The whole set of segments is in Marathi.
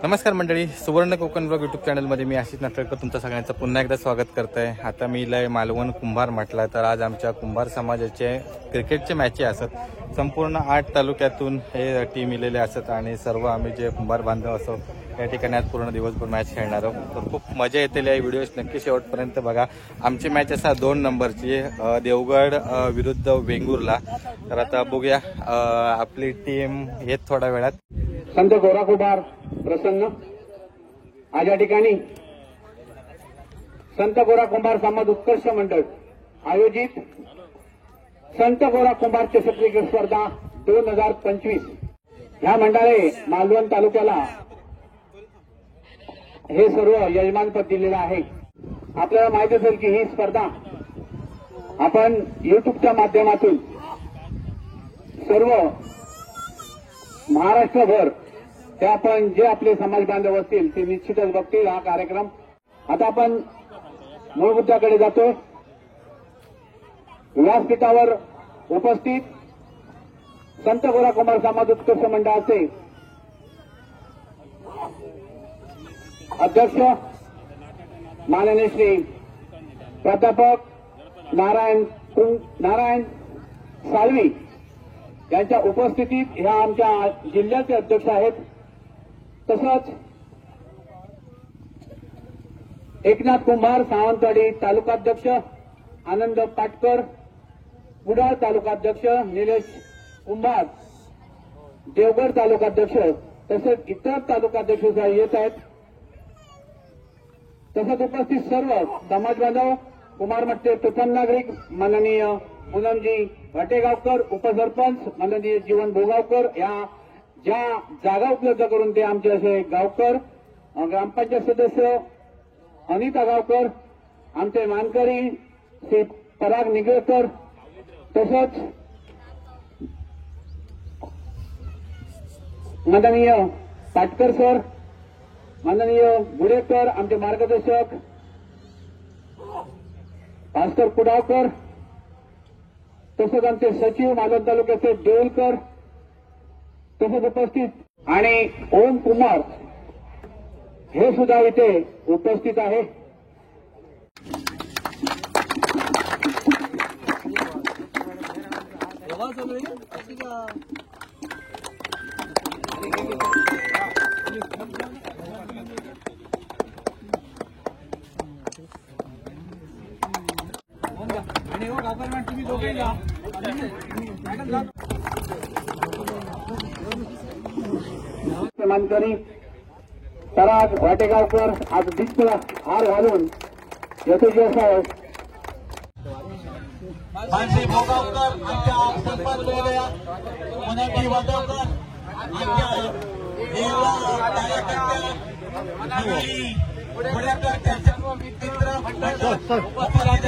नमस्कार मंडळी, सुवर्ण कोकण ब्लॉग यूट्यूब चॅनलमध्ये मी आशिष नाटककर तुमचं सगळ्यांचं पुन्हा एकदा स्वागत करत आहे। आता मी लय मालवण कुंभार म्हटलं तर आज आमच्या कुंभार समाजाचे क्रिकेटचे मॅचेस असतात। संपूर्ण 8 तालुक्यातून हे टीम इलेले असतात आणि सर्व आम्ही जे कुंभार बांधव असो या ठिकाणी आज पूर्ण दिवसभर मॅच खेळणार आहोत। तर खूप मजा येते। या व्हिडिओ नक्की शेवटपर्यंत बघा। आमची मॅच असा 2 नंबरची देवगड विरुद्ध वेंगुर्ला। तर आता बघूया आपली टीम येत थोड्या वेळात। संत गोरा कुंभार प्रसन्न आज या ठिकाणी संत गोरा कुंभार समाज उत्कर्ष मंडळ आयोजित संत गोरा कुंभार चषक क्रिकेट स्पर्धा 2025 ह्या मंडळाने मालवण तालुक्याला हे सर्व यजमानपद दिलेलं आहे। आपल्याला माहिती असेल की ही स्पर्धा आपण युट्यूबच्या माध्यमातून सर्व महाराष्ट्रभर ते आपण जे आपले समाज बांधव असतील ते निश्चितच बघतील हा कार्यक्रम। आता आपण मूळ मुद्द्याकडे जातो। व्यासपीठावर उपस्थित संत गोरा कुंभार समाज उत्कर्ष मंडळाचे अध्यक्ष माननीय श्री प्राध्यापक नारायण साळवी यांच्या उपस्थितीत ह्या आमच्या जिल्ह्याचे अध्यक्ष आहेत। तसंच एकनाथ कुंभार सावंतवाडी तालुकाध्यक्ष आनंद पाटकर, कुडाळ तालुकाध्यक्ष निलेश कुंभार, देवगड तालुकाध्यक्ष तसेच इतर तालुकाध्यक्ष येत आहेत। तसंच उपस्थित सर्व समाज बांधव कुमार मठचे प्रथम नागरिक माननीय पूनमजी वाटेगावकर, उपसरपंच माननीय जीवन भोगावकर, या ज्या जागा उपलब्ध करून ते आमचे असे गावकर, ग्रामपंचायत सदस्य अनिता गावकर, आमचे मानकरी श्री पराग निगळकर, तसंच माननीय पाटकर सर, माननीय गुडेकर, आमचे मार्गदर्शक भास्कर कुडावकर, तसंच आमचे सचिव मालवण तालुक्याचे देऊलकर, तसंच उपस्थित आणि ओम कुमार हे सुद्धा इथे उपस्थित आहे। मानकरी पराग वाटेगावकर आज दिसला हार घालून यशस्वी असावं। मानसी भोगावकर आमच्या सरपंच मुनाजी वाटेगावकर आमच्या जिल्हा कार्यकर्त्या मंडळी पुढेकर त्यांच्या मित्र मंडळ उपस्थित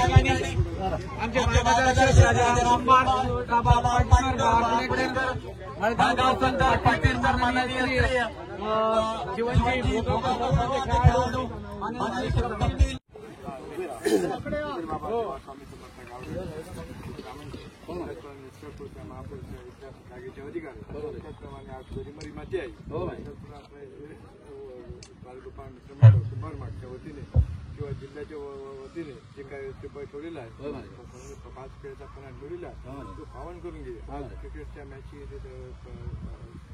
आमचे मार्गदर्शक मळगाव संत पाटील माननीय जीवनजी खेळाडू माननीय जागेचे अधिकार त्याचप्रमाणे आज गोरीमारी माती आहे कुंभार मागच्या वतीने किंवा जिल्ह्याच्या वतीने जे काय ते ठेवलेलं आहे 5 खेळचा पणा ठेवलेला आहे तो पावन करून घे। आज क्रिकेटच्या मॅची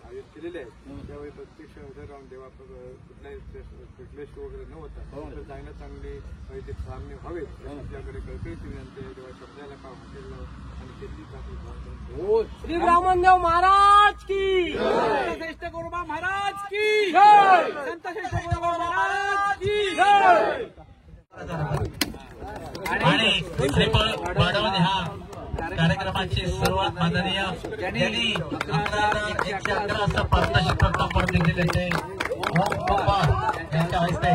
आयोजित केलेले आहेत त्यावेळी प्रत्यक्ष उद्या राहून जेव्हा कुठल्याही फिटनेस वगैरे न होता तर चांगले ते सामने व्हावेत तुमच्याकडे कळकळीची विनंती आहे। जेव्हा शब्दाला का हॉटेल आणि शेती श्री ब्राह्मणदेव महाराज की, श्रेष्ठ गुरुबा महाराज की, संत श्रेष्ठ गुरुबा महाराज की। आणि श्रीफळ वाढवणे हा कार्यक्रमाची सुरुवात माननीय ज्यांनी 11,111 असं पारितोषिक प्रथम दिलेले ते ओम कुंभार यांच्या हस्ते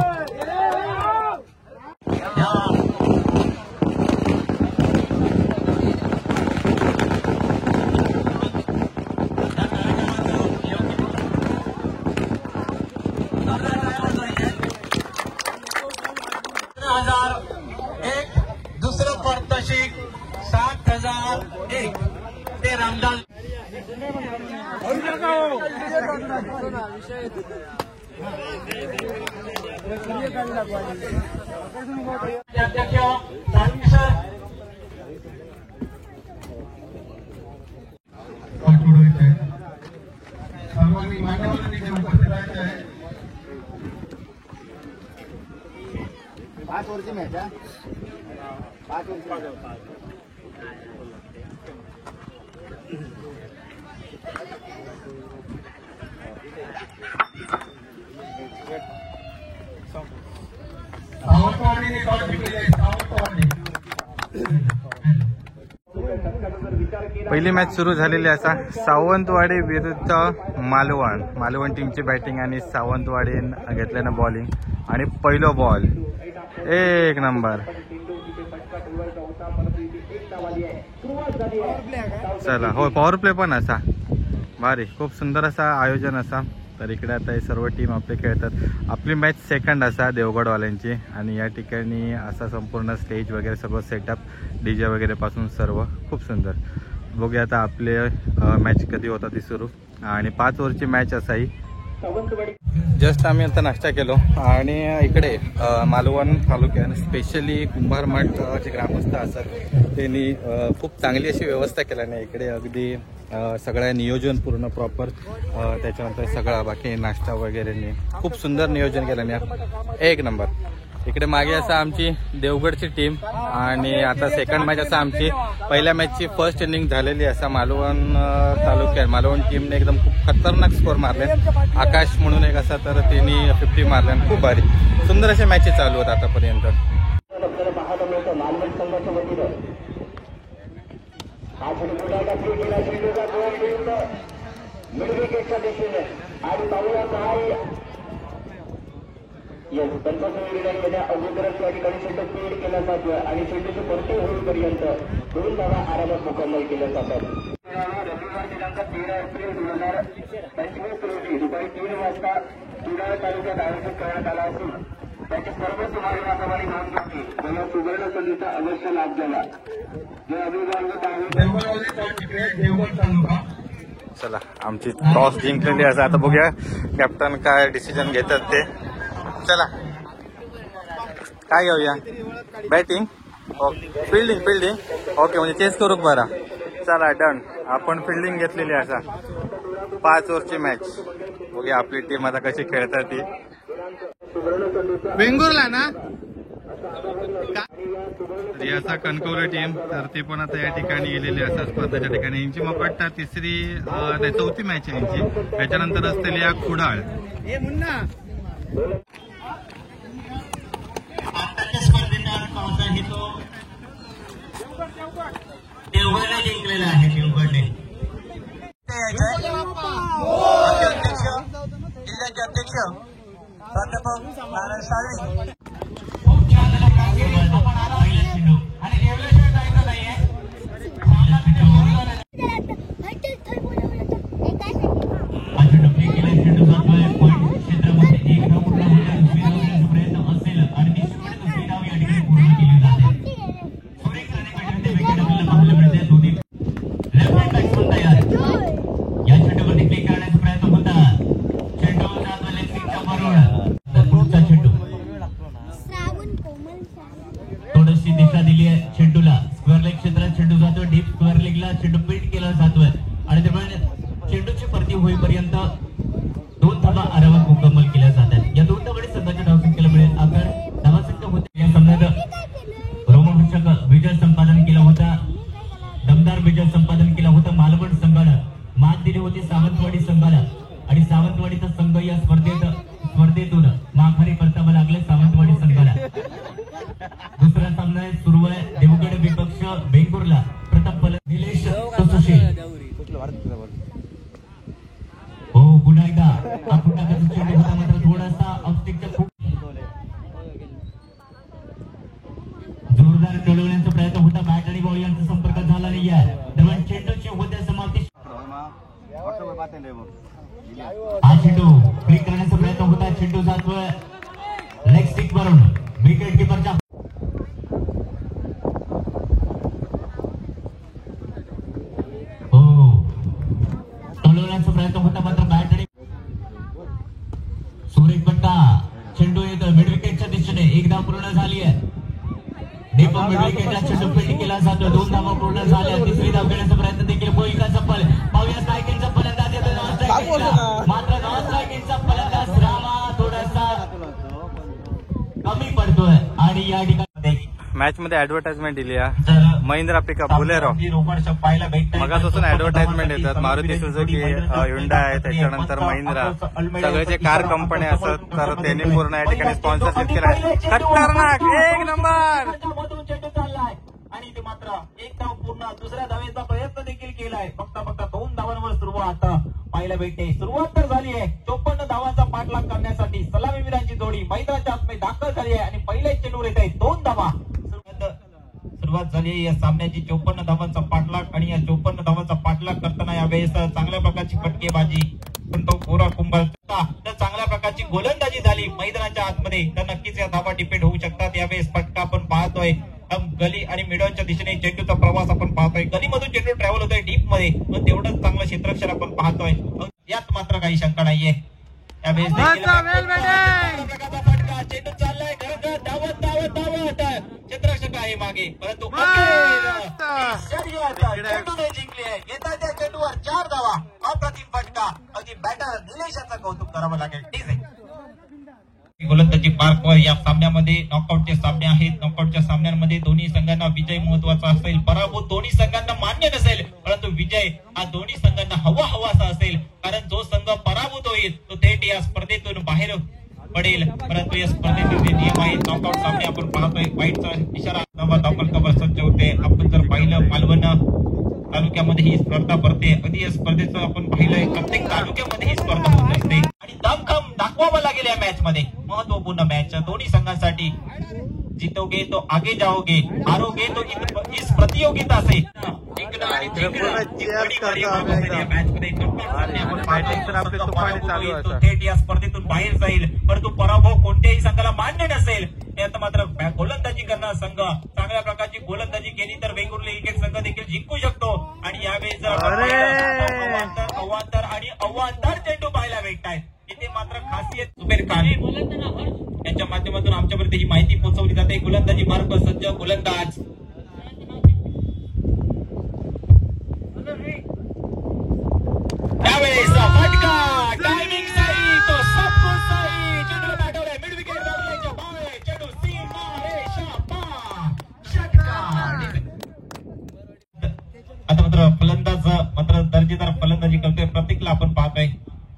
दुसरं पारितोषिक 7,001 ते रामदास अध्यक्ष सारंगी सर सर्वांनी मान्यवरांनी इथे उपस्थित राहायचं आहे. 5 ओव्हरची मॅच आहे. 5 ओव्हर सावंतवाडीने टॉस जिंकलेले आहे. सावंतवाडी पहिली मॅच सुरू झालेली असा सावंतवाडी विरुद्ध मालवण. मालवण टीमची बॅटिंग आणि सावंतवाडीन घेतल्यानं बॉलिंग आणि पहिलो बॉल एक नंबर. चला हो पॉवर प्ले पण असा भारी खूप सुंदर असा आयोजन असा. तर इकडे आता हे सर्व टीम आपले खेळतात. आपली मॅच सेकंड असा देवगडवाल्यांची आणि या ठिकाणी असा संपूर्ण स्टेज वगैरे सर्व सेटअप डीजे वगैरे पासून सर्व खूप सुंदर. बघूया आता आपले मॅच कधी होता ती सुरू आणि 5 ओव्हरची मॅच असाही. जस्ट आम्ही आता नाश्ता केलो आणि इकडे मालवण तालुक्यात स्पेशली कुंभारमठ जे ग्रामस्थ असतात त्यांनी खूप चांगली अशी व्यवस्था केल्याने इकडे अगदी सगळं नियोजन पूर्ण प्रॉपर. त्याच्यानंतर सगळा बाकी नाश्ता वगैरे खूप सुंदर नियोजन केल्याने एक नंबर. इकडे मागे असा आमची देवगडची टीम आणि आता सेकंड मॅच असा आमची पहिल्या मॅचची फर्स्ट इनिंग झालेली असा मालवण तालुक्यात मालवण टीमने एकदम खूप खतरनाक स्कोर मारले. आकाश म्हणून एक असा तर त्यांनी 50 मारले. खूप भारी सुंदर असे मॅचेस चालू होत आतापर्यंत. अगोदरच या ठिकाणी चेंडू फीड केला जातोय आणि चेंडूची परती होईपर्यंत 2 धावा आरामात मुकम्मल केल्या जातात. रविवार दिनांक 13 एप्रिल 2025 रोजी दुपारी 3 वाजता तुडाळ तालुक्यात आयोजित करण्यात आला असून त्याची सर्व तुम्हाला नागरिकांनी नोंद घेतली व या सुवर्ण संधीचा अवश्य लाभ घ्यावा. जे अभिभावक आहेत चला आमची टॉस जिंकलेली आहे. आता बघूया कॅप्टन काय डिसिजन घेतात ते. चला काय घेऊया बॅटिंग फिल्डिंग ओके म्हणजे चेस करू बरा. चला डन आपण फिल्डिंग घेतलेली असा 5 ओव्हरची मॅच. बघूया आपली टीम आता कशी खेळतात ती. वेंगुर्ला ना असा कणकवली टीम तर ती पण आता या ठिकाणी गेलेली असा स्पर्धेच्या ठिकाणी. यांची मपट्टा चौथी मॅच आहे यांची. त्याच्यानंतर असलेली या कुडाळ. आताच्या स्पर्धेचा टॉस आहे तो देवगडने जिंकलेला आहे. देवगडने जिल्ह्याचे अध्यक्ष प्राध्यापक नारायण साळवे खूप छान आणि देवल्याशिवाय जायचं नाहीये. क्षेत्रामध्ये एक धाव प्रयत्न असेल आणि निश्चितपणे धाव या ठिकाणी पूर्ण केली जाते. सुरेख रनने विकेट आपल्याला पाहायला मिळते. दोन्ही लेफ्ट हँड बॅट्समन तयार या चेंडूवरती क्लिक करण्याचा प्रयत्न होता. चेंडू जातो लेफ्टिंगच्या बरोबर पुढचा चेंडू थोडीशी दिशा दिली आहे चेंडूला. स्क्वेअर लेग क्षेत्रात चेंडू जातो. डीप स्क्वेअर लेगला चेंडू पीट केला जातोय आणि त्यामुळे चेंडूची परती होईपर्यंत 2 धावा आरामात मुकम्मल केल्या जातात. या 2 धावांनी संघाच्या धावसंख्येला मिळेल आकार धावासंख्या होते. या सामन्यात रोमहर्षक विजय संपादन केला होता. दमदार विजय संपादन केला होता. मालवण संघाला मात दिली होती सावंतवाडी संघाला आणि सावंतवाडीचा संघ या स्पर्धेतून माघारी परतावा लागले सावंतवाडी संघाला. दुसरा सामना सुरू आहे. देवगड विपक्ष बेंगुर्ला. प्रताप निलेश सुशील हो पुन्हा एकदा हा फुटाकाचा चेंडू होता मात्र थोडासा ऑफस्टिकच्या खूप जोरदार टोलवण्याचा प्रयत्न होता. बॅट आणि बॉल यांचा संपर्क झाला नाही आहे. दरम्यान चेंडूची होत्या समाप्ती. हा चेंडू क्लिक करण्याचा प्रयत्न होता. चेंडू जातोय लेग स्टिक वरून विकेट किपरच्या टोलवण्याचा प्रयत्न होता मात्र बॅट आणि सुरेख एक फटका, चेंडू येतो मिड विकेटच्या दिशेने, एक धाव पूर्ण झाली आहे. दीपक मिड विकेटला चेंडू फील्ड केला जातो, 2 धावा पूर्ण झाल्या. तिसरी धाव घेण्याचा प्रयत्न देखील होईल का सफल? पाहूया स्ट्रायकिंगचा फलंदाज येतो नॉन स्ट्रायकिंगचा, मात्र नॉन स्ट्रायकिंगचा फलंदाज रामा थोडासा कमी पडतोय. आणि या ठिकाणी मॅच मध्ये ऍडव्हर्टाइजमेंट दिली आहे. जर महिंद्रा पिकअप बुलेरो पाहायला भेटतात, मगापासून ऍडव्हर्टाइजमेंट येतात. मारुती सुझुकी, हुंडा आहे, त्याच्यानंतर महिंद्रा, सगळे जे कार कंपनी असतात तर त्यांनी पूर्ण या ठिकाणी स्पॉन्सरशिप केलं आहे. खतरनाक, एक नंबर. चेंडू चाललाय आणि ते मात्र एक धाव पूर्ण, दुसऱ्या धावेचा प्रयत्न देखील केलाय. फक्त 2 धावांवर सुरुवात पाहायला भेटते. सुरुवात तर झाली आहे 54 धावांचा पाठलाग करण्यासाठी सलामीवीरांची जोडी मैदानाच्या आतमध्ये दाखल झाली आहे आणि पहिले चेंडूवर येत आहे 2 धावा. सुरुवात झाली आहे या सामन्याची 54 धावांचा पाठलाग आणि या 54 धावांचा पाठलाग करताना यावेळेस चांगल्या प्रकारची फटकेबाजी, पण तो पुरा कुंभार तर चांगल्या प्रकारची गोलंदाजी झाली मैदानाच्या आतमध्ये, तर नक्कीच या धावा डिपेंड होऊ शकतात. यावेळेस फटका आपण पाहतोय गली आणि मिडॉनच्या दिशेने चेंडूचा प्रवास आपण पाहतोय. गलीमधून चेंडू ट्रॅव्हल होतोय डीप मध्ये, पण तेवढंच चांगलं क्षेत्ररक्षण आपण पाहतोय, यात मात्र काही शंका नाहीये. यावेळेस फटका, चेंडू चाललाय धावत धावत धावत, क्षेत्ररक्षक आहे मागे, परंतु चेंडूने जिंकली आहे. येतात त्या चेंडूवर 4 धावा, अप्रतिम फटका. अगदी बॅटर निलेशाचं कौतुक करावं लागेल. ठीक आहे. गोलंदाजी मार्कवर या सामन्यामध्ये नॉकआउटचे सामने आहेत. नॉकआउटच्या सामन्यांमध्ये दोन्ही संघांना विजय महत्वाचा असेल, पराभूत दोन्ही संघांना मान्य नसेल, परंतु विजय हा दोन्ही संघांना हवासा असेल. कारण जो संघ पराभूत होईल तो थेट या स्पर्धेतून बाहेर पडेल. परंतु या स्पर्धेचे जे नियम आहेत, नॉकआउट सामने आपण पाहतोय, वाईटचा इशारा कव्हर सज्ज होते. आपण जर पाहिलं मालवण तालुक्यामध्ये ही स्पर्धा भरते. अगदी या स्पर्धेचं आपण पाहिलंय प्रत्येक तालुक्यामध्ये ही स्पर्धा होत असते आणि दमखम दाखवावं लागेल या मॅच मध्ये. महत्वपूर्ण मॅच दोन्ही संघांसाठी. जीतोगे तो आगे जाओगे, हारोगे तो इस प्रतियोगिता से थेट या स्पर्धेतून बाहेर जाईल. परंतु पराभव कोणत्याही संघाला मान्य नसेल. त्यात मात्र गोलंदाजी करणारा संघ चांगल्या प्रकारची गोलंदाजी केली तर वेंगुर्ले क्रिकेट संघ देखील जिंकू शकतो. आणि यावेळेस अवांतर आणि अवांतर चेंडू पाहायला भेटत आहेत. इथे मात्र खासियत जुबेर खान यांच्या माध्यमातून आमच्यापर्यंत ही माहिती पोहोचवली जाते. गोलंदाजी मार्ग सज्ज गोलंदाज त्यावेळेस फटका, टायमिंग सही, तो सबको सही. चेंडूला पाठवलाय मिड विकेट राखल्याच्या बाहेर, चेंडू सीमारेषा पार, षटकार. आता मात्र फलंदाज मात्र दर्जेदार फलंदाजी करतोय. प्रत्येकला आपण पाहतोय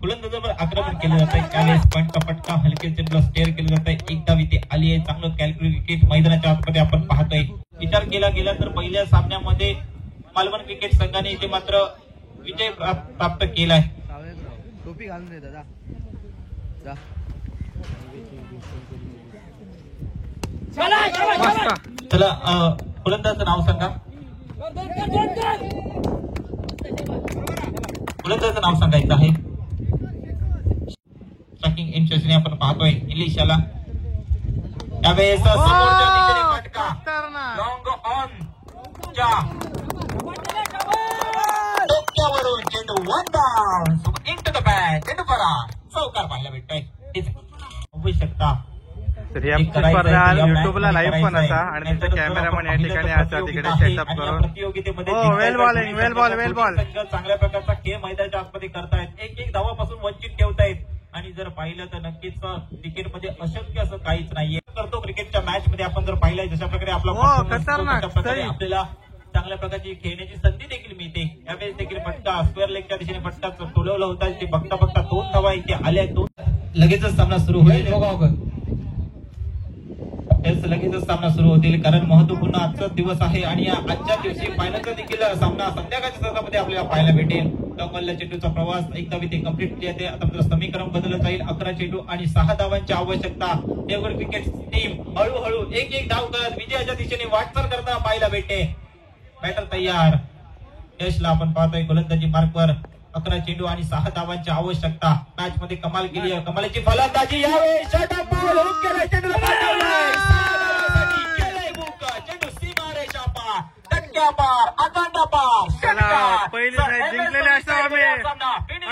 गोलंदाजावर आक्रमण केलं जात आहे. त्यावेळेस पॉईंटचा फटका हलके चेंडूला स्टेअर केलं जात आहे. एक धाव इथे आली आहे. चांगलं कॅल्क्युलेट विकेट मैदानाच्या आतमध्ये आपण पाहतोय. विचार केला गेला तर पहिल्या सामन्यामध्ये मालवण क्रिकेट संघाने इथे मात्र विजय प्राप्त केलाय. टोपी घालून दे दादा. चला गोलंदाजाचं नाव सांगा. गोलंदाजाचं नाव सांगायचं आहे. स्ट्रायकिंग इन सेशन आपण पाहतोय इलिशाला. त्यावेळेस समोरच्या दिशेने फटका, लॉंग ऑन च्या डोक्यावरून चेंडू 1 डाऊन इंटू द बॅट, चेंडू फरार, चौकार पाहायला भेटतोय. होऊ शकता तर या स्पर्धा युट्यूबला लाईव्ह पण असा आणि तुमचे कॅमेरामॅन या ठिकाणी असतात तिकडे सेटअप करून. प्रतियोगितेमध्ये वेल बॉलिंग, वेल बॉल, वेल बॉल. चांगल्या प्रकारचा खेळ मैदानाच्या आतमध्ये करतायत. एक धावापासून वंचित ठेवतायत. आणि जर पाहिलं तर नक्कीच क्रिकेटमध्ये अशक्य असं काहीच नाहीये. करतो क्रिकेटच्या मॅच मध्ये आपण जर पाहिलंय जशा प्रकारे आपल्याला चांगल्या प्रकारची खेळण्याची संधी देखील मिळते. त्यावेळेस देखील फटका स्क्वेअर लेगच्या दिशेने फटका तुलवला होता. ते बघता बघता 2 धावा इथे आल्या. लगेचच सामना सुरू होईल. लगेचच सामना सुरू होतील कारण महत्वपूर्ण आजचा दिवस आहे आणि आजच्या दिवशी फायनलचा देखील सामना संध्याकाळच्या सत्रामध्ये आपल्याला पाहायला भेटेल. टॉपमधल्या चेंडूचा प्रवास एकदा इथे कंप्लीट येते. आता समीकरण बदललं जाईल. 11 चेंडू आणि 6 धावांची आवश्यकता. देवगड क्रिकेट टीम हळूहळू एक धाव करत विजयाच्या दिशेने वाटचाल करताना पाहायला भेटते. बॅटर तयार. यशला आपण पाहतोय गोलंदाजी मार्कवर 11 चेंडू आणि 6 धावांची आवश्यकता. मॅच मध्ये कमाल केली आहे. कमालीची फलंदाजी यावेळी शॉर्ट बॉल हुक केला. चेंडूला पाठवलाय. 6 धावांसाठी केलंय बुक. चेंडू सीमारेषा पार, टक्क्या पार, अखंड पार, षटकार. पहिली नाही जिंकलेले असावं आम्ही.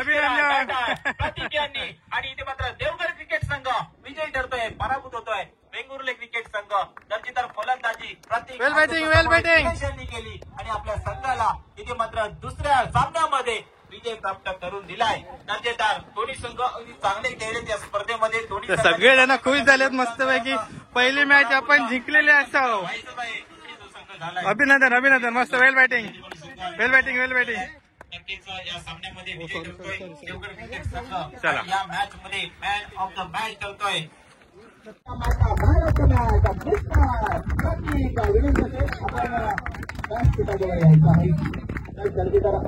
अभिनंदन. प्रतिज्ञांनी आणि इथे मात्र देवगड क्रिकेट संघ बॅटिंग वेल बॅटिंग यशस्वी केली आणि आपल्या संघाला इथे मात्र दुसऱ्या सामन्यामध्ये विजय प्राप्त करून दिलाय. दर्जेदार दोन्ही संघ अगदी चांगले खेळले त्या स्पर्धेमध्ये. दोन्ही सगळे जण खुश झालेत मस्तपैकी. पहिली मॅच आपण जिंकलेली असावं. अभिनंदन अभिनंदन. मस्त वेल बॅटिंग वेल बॅटिंग वेल बॅटिंग. नक्कीच या सामन्यामध्ये विजय करतोय देवगड क्रिकेट संघ. चला. या मॅच मध्ये मॅन ऑफ द मॅच ठरतोय.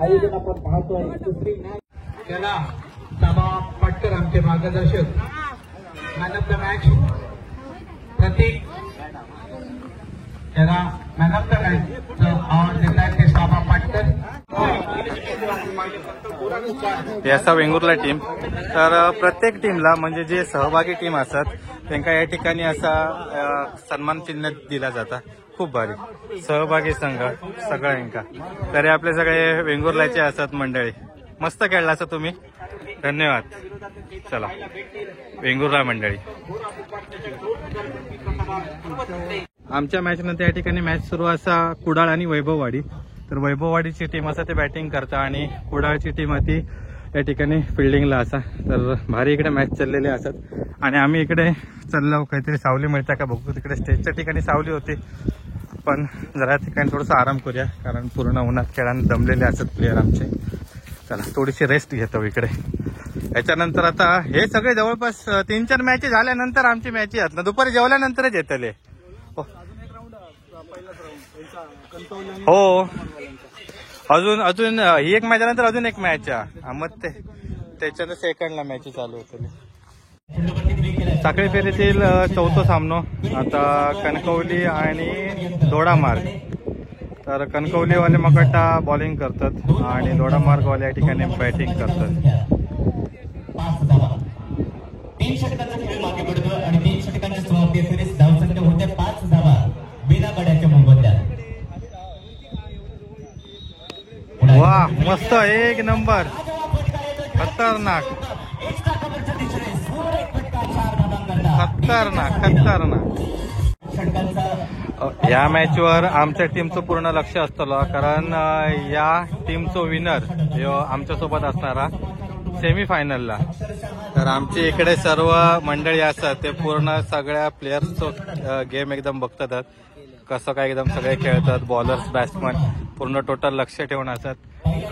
आयोजन आपण पाहतोय. दुसरी मॅच त्याला साबा पाटकर आमचे मार्गदर्शक. मॅन ऑफ द मॅच प्रतीक त्याला man of the match award देतात ते साबा पाटकर. याचा वेंगुर्ला टीम. तर प्रत्येक टीमला म्हणजे जे सहभागी टीम असतात त्यांना या ठिकाणी असा सन्मान चिन्ह दिला जाता. खूप भारी सहभागी संघ सगळ्यांका. तरी आपले सगळे वेंगुर्ल्याचे असतात मंडळी. मस्त खेळला असं तुम्ही. धन्यवाद. चला वेंगुर्ला मंडळी. आमच्या मॅच नंतर या ठिकाणी मॅच सुरू असा कुडाळ आणि वैभववाडी. तर वैभववाडीची टीम असा ते बॅटिंग करता आणि कुडाळची टीम ती या ठिकाणी फिल्डिंगला असा. तर भारी इकडे मॅच चाललेले असतात आणि आम्ही इकडे चाललो. काहीतरी सावली मिळता का बघू. तिकडे स्टेजच्या ठिकाणी सावली होती पण जरा ठिकाणी थोडंसं आराम करूया कारण पूर्ण उन्हात खेळाने दमलेले असतात प्लेयर आमचे. चला थोडीशी रेस्ट घेतो इकडे. याच्यानंतर आता हे सगळे जवळपास 3-4 मॅची झाल्यानंतर आमची मॅची आहेत ना. दुपारी जेवल्यानंतरच येतले. हो अजून ही एक मॅच नंतर अजून एक मॅच आहे. मग त्याच्यानं सेकंडला मॅच चालू होते. साखळी फेरीतील चौथा सामनो आता कणकवली आणि दोडामार्ग. तर कणकवलीवाले मगटा बॉलिंग करतात आणि दोडामार्गवाले या ठिकाणी बॅटिंग करतात. 3 षटकांचा खेळ मागे पडतो आणि 3 षटकांच्या समाप्ती फेरीस धावसंख्या होत्या 5 धावा बिना गड्याच्या मोबदल्यात. वा मस्त एक नंबर. खतरनाक खतरनाक खतरनाक. या मॅचवर आमच्या टीमचं पूर्ण लक्ष असतं कारण या टीमचं विनर आमच्यासोबत असणारा सेमीफायनलला. तर आमची इकडे सर्व मंडळी असतात ते पूर्ण सगळ्या प्लेयर्सचं गेम एकदम बघतात. कसं काय एकदम सगळे खेळतात. बॉलर्स बॅट्समन पूर्ण टोटल लक्ष ठेवून असतात.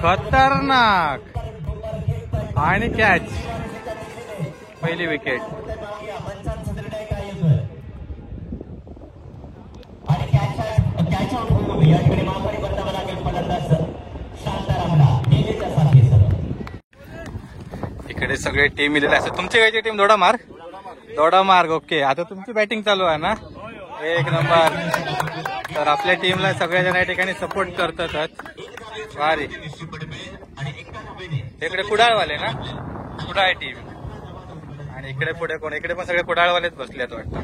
खतरनाक आणि कॅच. पहिली विकेट. इकडे सगळे टीम इलेले असतात. तुमची कायची टीम दोडामार्ग. ओके आता तुमची बॅटिंग चालू आहे ना. एक नंबर. तर आपल्या टीमला सगळेजण या ठिकाणी सपोर्ट करतातच. भारी. इकडे कुडाळवाले ना. कुडाळ टीम आणि इकडे पुढे कोण. इकडे पण सगळे कुडाळवालेच बसलेत वाटतं.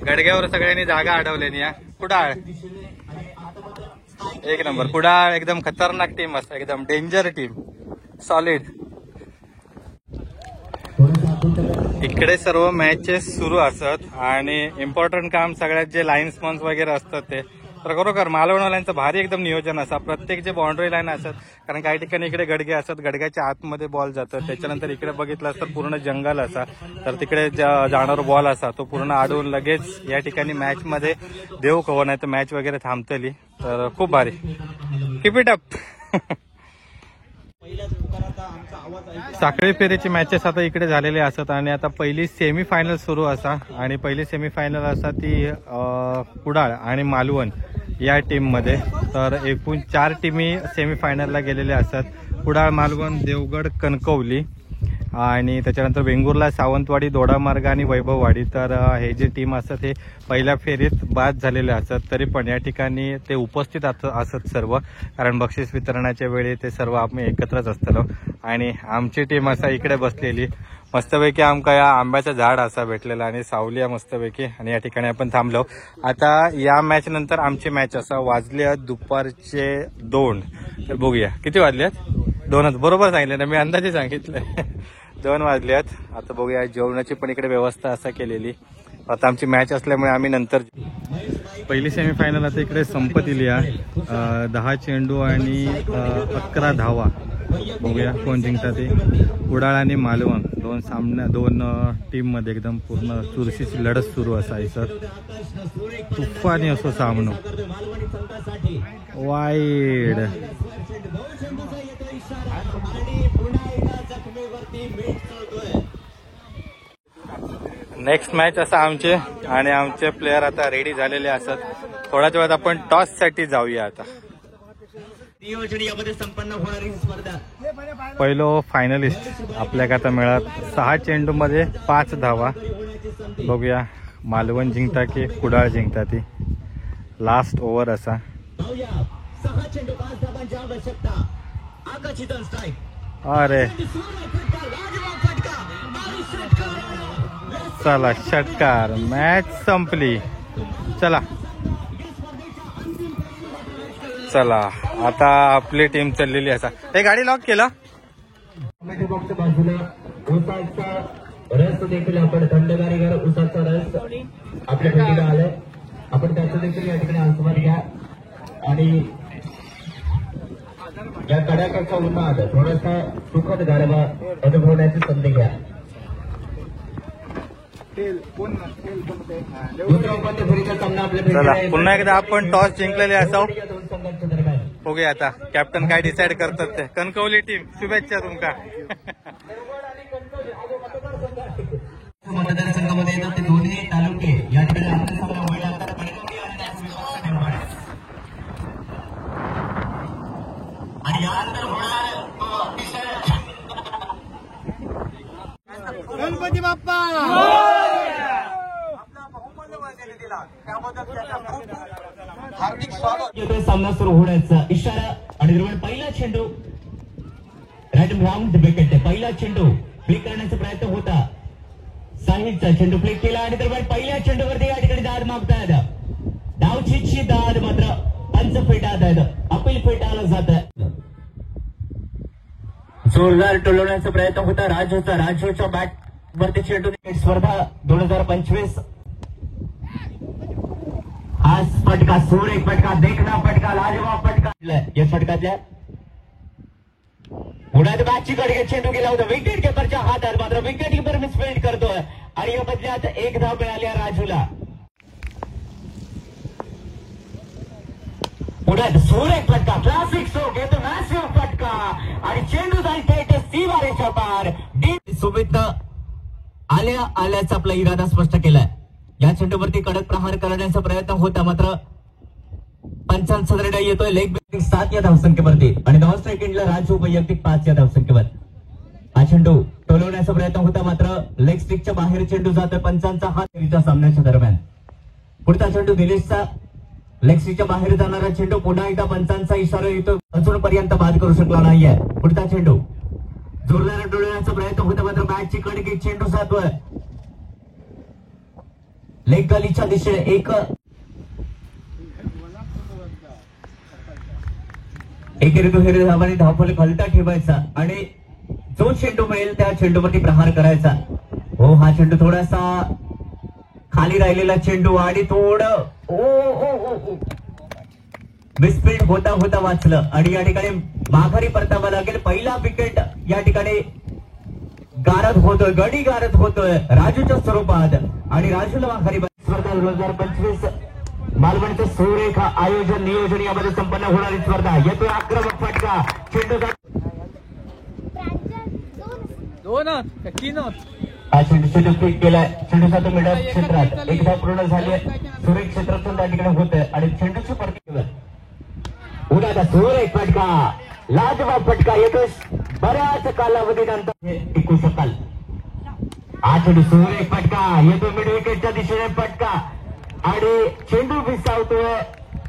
गडग्यावर सगळ्यांनी जागा अडवलेली या. कुडाळ एक नंबर. कुडाळ एकदम खतरनाक टीम असतात. एकदम डेंजर टीम. सॉलिड. इकडे सर्व मॅचेस सुरू असतात आणि इम्पॉर्टंट काम सगळ्यात जे लाईन्समन्स वगैरे असतात ते. तर खरोखर मालवणवाल्यांचं भारी एकदम नियोजन असतं. प्रत्येक जे बाउंड्री लाईन असतात कारण काही ठिकाणी इकडे गडगे असतात. गडग्याच्या आतमध्ये बॉल जातात. त्याच्यानंतर इकडे बघितलं तर पूर्ण जंगल असा. तर तिकडे जाणारा बॉल असा तो पूर्ण अडवून लगेच या ठिकाणी मॅच मध्ये देऊ कवा नाही तर मॅच वगैरे थांबतली. तर खूप भारी. Keep it up. साखळी फेरीची मॅचेस आता इकडे झालेले असतात आणि आता पहिली सेमीफायनल सुरू असा आणि पहिली सेमीफायनल असा ती कुडाळ आणि मालवण या टीममध्ये. तर एकूण 4 टीमी सेमीफायनलला गेलेल्या असतात. कुडाळ, मालवण, देवगड, कणकवली आणि त्याच्यानंतर वेंगुर्ला, सावंतवाडी, दोडामार्ग आणि वैभववाडी. तर हे जे टीम असतात हे पहिल्या फेरीत बाद झालेले असतात. तरी पण या ठिकाणी ते उपस्थित असत सर्व कारण बक्षीस वितरणाच्या वेळी ते सर्व आम्ही एकत्रच असतलो. आणि आमची टीम असा इकडे बसलेली मस्तपैकी. आमका या आंब्याचं झाड असा भेटलेला आणि सावली आहे मस्तपैकी आणि या ठिकाणी आपण थांबलो. आता या मॅच नंतर आमची मॅच असा वाजले आहेत दुपारचे 2. तर बघूया किती वाजले आहेत. 2च बरोबर सांगितले ना मी. अंदाजे सांगितलंय. 2 वाजल्यात. आता बघूया जेवणाची पण इकडे व्यवस्था असा केलेली. आता आमची मॅच असल्यामुळे आम्ही नंतर पहिली सेमीफायनल आता इकडे संपत आहे. 10 चेंडू आणि 11 धावा. बघूया कोण जिंकतात ते. कुडाळ आणि मालवण दोन टीममध्ये एकदम पूर्ण चुरशीची लढत सुरू असाय सर. तुफानी असो सामनो. वाईड नेक्स्ट मॅच असा आमचे आणि आमचे प्लेयर आता रेडी झालेले असतात. थोड्याच वेळात आपण टॉस साठी जाऊया. आता संपन्न होणारी स्पर्धा पहिलो फायनलिस्ट आपल्याला आता मिळात. 6 चेंडू मध्ये 5 धावा. बघूया मालवण जिंकता की कुडाळ जिंकता ती. लास्ट ओव्हर असा. 6 चेंडू 5 धावांची आवश्यकता. आकाशित स्ट्राईक. अरे चला षटकार. मॅच संपली. चला चला आता आपली टीम चाललेली असा. हे गाडी लॉक केला. बॉक्सच्या बाजूला उसाचा रस देखील आपण थंडगारीवर उसाचा रस आपल्या भेटीला आलाय. आपण त्याचा देखील या ठिकाणी आस्वाद घ्या आणि या कडाक्याच्या उन्हात थोडासा सुखद गारवा अनुभवण्याची संधी घ्या. दुसरा उपांत्य फेरीचा सामना आपल्या चला भेटीला पुन्हा एकदा आपण टॉस जिंकलेले असाव. या दोन संघांच्या दरम्यान बघूया आता कॅप्टन काय डिसाईड करतात ते. कणकवली टीम शुभेच्छा तुमका. मतदारसंघामध्ये येतात ते दोन्ही तालुके या ठिकाणी आपल्या सामना व्हायला लागतात. कणकवली आणि त्याच विभागाचा निर्माण आणि यानंतर होणार गणपती बाप्पा हार्दिक स्वागत. सामना सुरू होण्याचा इशारा आणि निर्माण पहिला चेंडू राईट राऊंड विकेट. पहिला चेंडू फ्लिक करण्याचा प्रयत्न होता. साहिलचा चेंडू फ्लिक केला आणि दरम्यान पहिल्या चेंडूवरती या ठिकाणी दाद मागतायत. डावचीची दाद मात्र पंच फेटात आहेत. अपील फेटायला जात आहे. जोरदार टोलवण्याचा प्रयत्न होता राजूचा. राजूच्या बॅट वरती चेंडू. स्पर्धा 2025 आज फटका सुरेख फटका देखना फटका लाजवाब फटका या फटकातल्या पुण्यात मॅचची कडे चेंडू गेला होता विकेट किपरच्या हातात. मात्र विकेट किपर मिसफिल्ड करतोय आणि या बदल्यात 1 धाव मिळाली राजूला. पुण्यात सुरेख फटका क्लासिक स्ट्रोक येतो मॅसिव्ह फटका आणि चेंडू जाईल थेट सीमारेच्या पार. सुमित आल्याचा आपला इरादा स्पष्ट केलाय. या चेंडूवरती कडक प्रहार करण्याचा प्रयत्न होता मात्र पंचांचा निर्णय येतोय. लेग ब्रेकिंग 7 या धावसंख्येवरती आणि धाव सेकंडला राजू वैयक्तिक 5 या धावसंख्येवर. हा चेंडू टोलवण्याचा प्रयत्न होता मात्र लेग स्टिकच्या बाहेर चेंडू जातोय. पंचांचा हात सामन्याच्या दरम्यान. पुढचा चेंडू दिलेशचा लेग स्टिकच्या बाहेर जाणारा चेंडू. पुन्हा एकदा पंचांचा इशारा येतो. अजूनपर्यंत बाद करू शकला नाहीये. पुढचा चेंडू जोरदार टोलवण्याचा प्रयत्न होता मात्र बॅटची कडकी चेंडू जातोय लेग गलीच्या दिशेने. एकेरी दुहेरी धावांनी धावफलक हलता ठेवायचा आणि जो चेंडू मिळेल त्या चेंडूवरती प्रहार करायचा. हो हा चेंडू थोडासा खाली राहिलेला चेंडू आणि थोडं मिसफिल्ड होता होता वाचलं आणि या ठिकाणी माघारी परतावा लागेल. पहिला विकेट या ठिकाणी गारद होतोय गडी गारद होतोय राजूच्या स्वरूपात आणि राजूला माघारी. स्पर्धा 2025 मालवणचं सुरेख आयोजन नियोजन यामध्ये संपन्न होणारी स्पर्धा. येतोय आक्रमक फटका. चेंडू हा चेंडू क्लिक केलाय. चेंडूचा तो मिडल क्षेत्रात 1 धाव पूर्ण झाली. सुरेख क्षेत्रातून त्या ठिकाणी होत आहे आणि चेंडूची परती उद्याचा सुरेख फटका लाजवाब फटका येतोय. बऱ्याच कालावधीनंतर टिकू शकाल. हा चेंडू सुरेख फटका येतो मिड विकेटच्या दिशेने फटका आणि चेंडू विसावतोय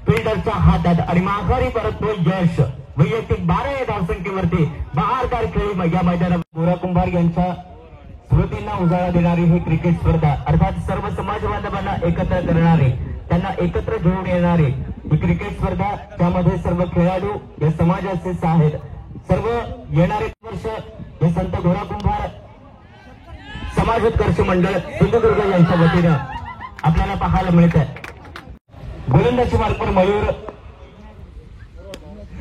फिल्डरच्या हातात आणि माघारी परततोय यश. वैयक्तिक 12 या धावसंख्येवरती बहारदार खेळी या मैदानात. गोरा कुंभार यांच्या स्मृतींना उजाळा देणारी ही क्रिकेट स्पर्धा अर्थात सर्व समाज बांधवांना एकत्र करणारी त्यांना एकत्र घेऊन येणारी ही क्रिकेट स्पर्धा. त्यामध्ये सर्व खेळाडू या समाजाचे आहेत. सर्व येणारे वर्ष हे संत गोरा कुंभार समाज उत्कर्ष मंडळ सिंधुदुर्ग यांच्या वतीनं आपल्याला पाहायला मिळत आहे. गोलंदाजी मार्कवर मयूर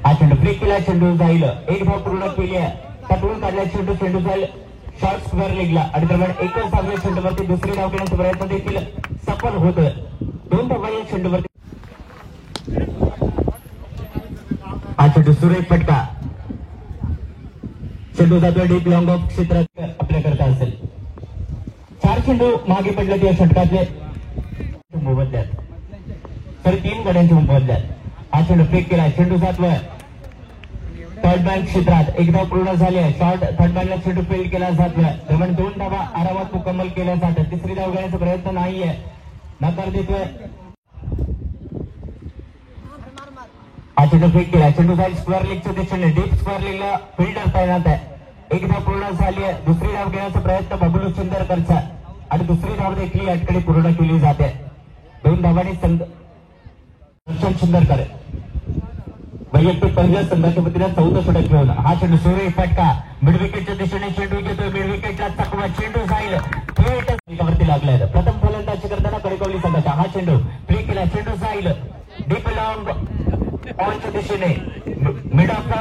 हा चेंडू ब्रेक केला, चेंडू जाईल, एक धाव पूर्ण केली आहे, तटवून काढला चेंडू, चेंडू जाईल शॉर्ट स्क्वेअर लेगला आणि दरम्यान एकच धाव चेंडूवरती दुसरी धाव घेण्याचा प्रयत्न देखील सफल होतोय. 2 धावा या चेंडूवरती. हा चेंडू सुरेख फटका, चेंडू जातोय डीप लॉंग ऑफ क्षेत्रात आपल्याकरता असेल. 4 चेंडू मागे पडले त्या षटकातले मोबदल्यात, तर 3 गड्यांचे मोबदल्यात. हा चेंडू फेक केला, चेंडू जातोय थर्ड बँक क्षेत्रात, एक धाव पूर्ण झाली आहे. शॉर्ट थर्ड बँकला चेंडू फेल केला जातोय, दरम्यान 2 धावा आरामात मुकम्मल केल्या जातात. तिसरी धाव घेण्याचा प्रयत्न नाहीये, नकार देतोय. हा चेंडू फेक केला, चेंडू जाईल स्क्वेअर लेगच्या दिशेने, डीप स्क्वेअर लेगला फिल्डर तैनात आहे. एक धाव पूर्ण झाली आहे, दुसरी धाव घेण्याचा प्रयत्न बबलू सुंदरकरचा आणि दुसरी धाव देखील या ठिकाणी पूर्ण केली जाते. 2 धावांनी दर्शन सुंदरकर वैयक्तिक पहिल्या संघाच्या वतीने 14 षटक घेऊन हा चेंडू सुरेख फटका, मिड विकेटच्या दिशेने चेंडू घेतोय, मिड विकेटला चकवा, चेंडू जाईल थेट वरती लागलाय. प्रथम फलंदाजी करताना कणकवली संघाचा हा चेंडू ब्रेक केला, चेंडू जाईल डीप लॉंग ऑनच्या दिशेने, मिड ऑफ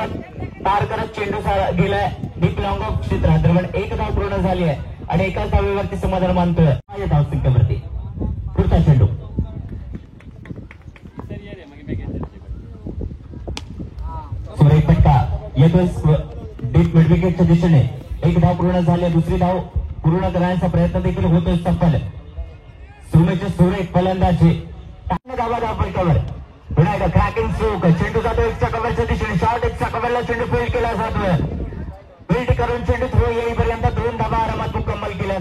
पार करत चेंडू गेलाय डीप लॉंग ऑफ क्षेत्रात. दरम्यान 1 धाव पूर्ण झाली आहे आणि एकाच धावेवरती समाधान मानतोय या धावसंख्येवरती. पुढचा चेंडू सुरेख फटका येतोय डीप मिड विकेटच्या दिशेने, 1 धाव पूर्ण झाली, दुसरी धाव पूर्ण करण्याचा प्रयत्न देखील होतोय सफल. सुमेचे सुरेख फलंदाजी धावा धावपलकावर पुन्हा एकदा क्रॅकिंग स्ट्रोक, चेंडू जातो एक्सच्या कव्हरच्या दिशेने, शॉर्ट एक्सच्या कव्हरला चेंडू फील्ड केला जातोय, फील्ड करून चेंडू थ्रो येईपर्यंत 2 धावा आरामात मुकम्मल केल्या.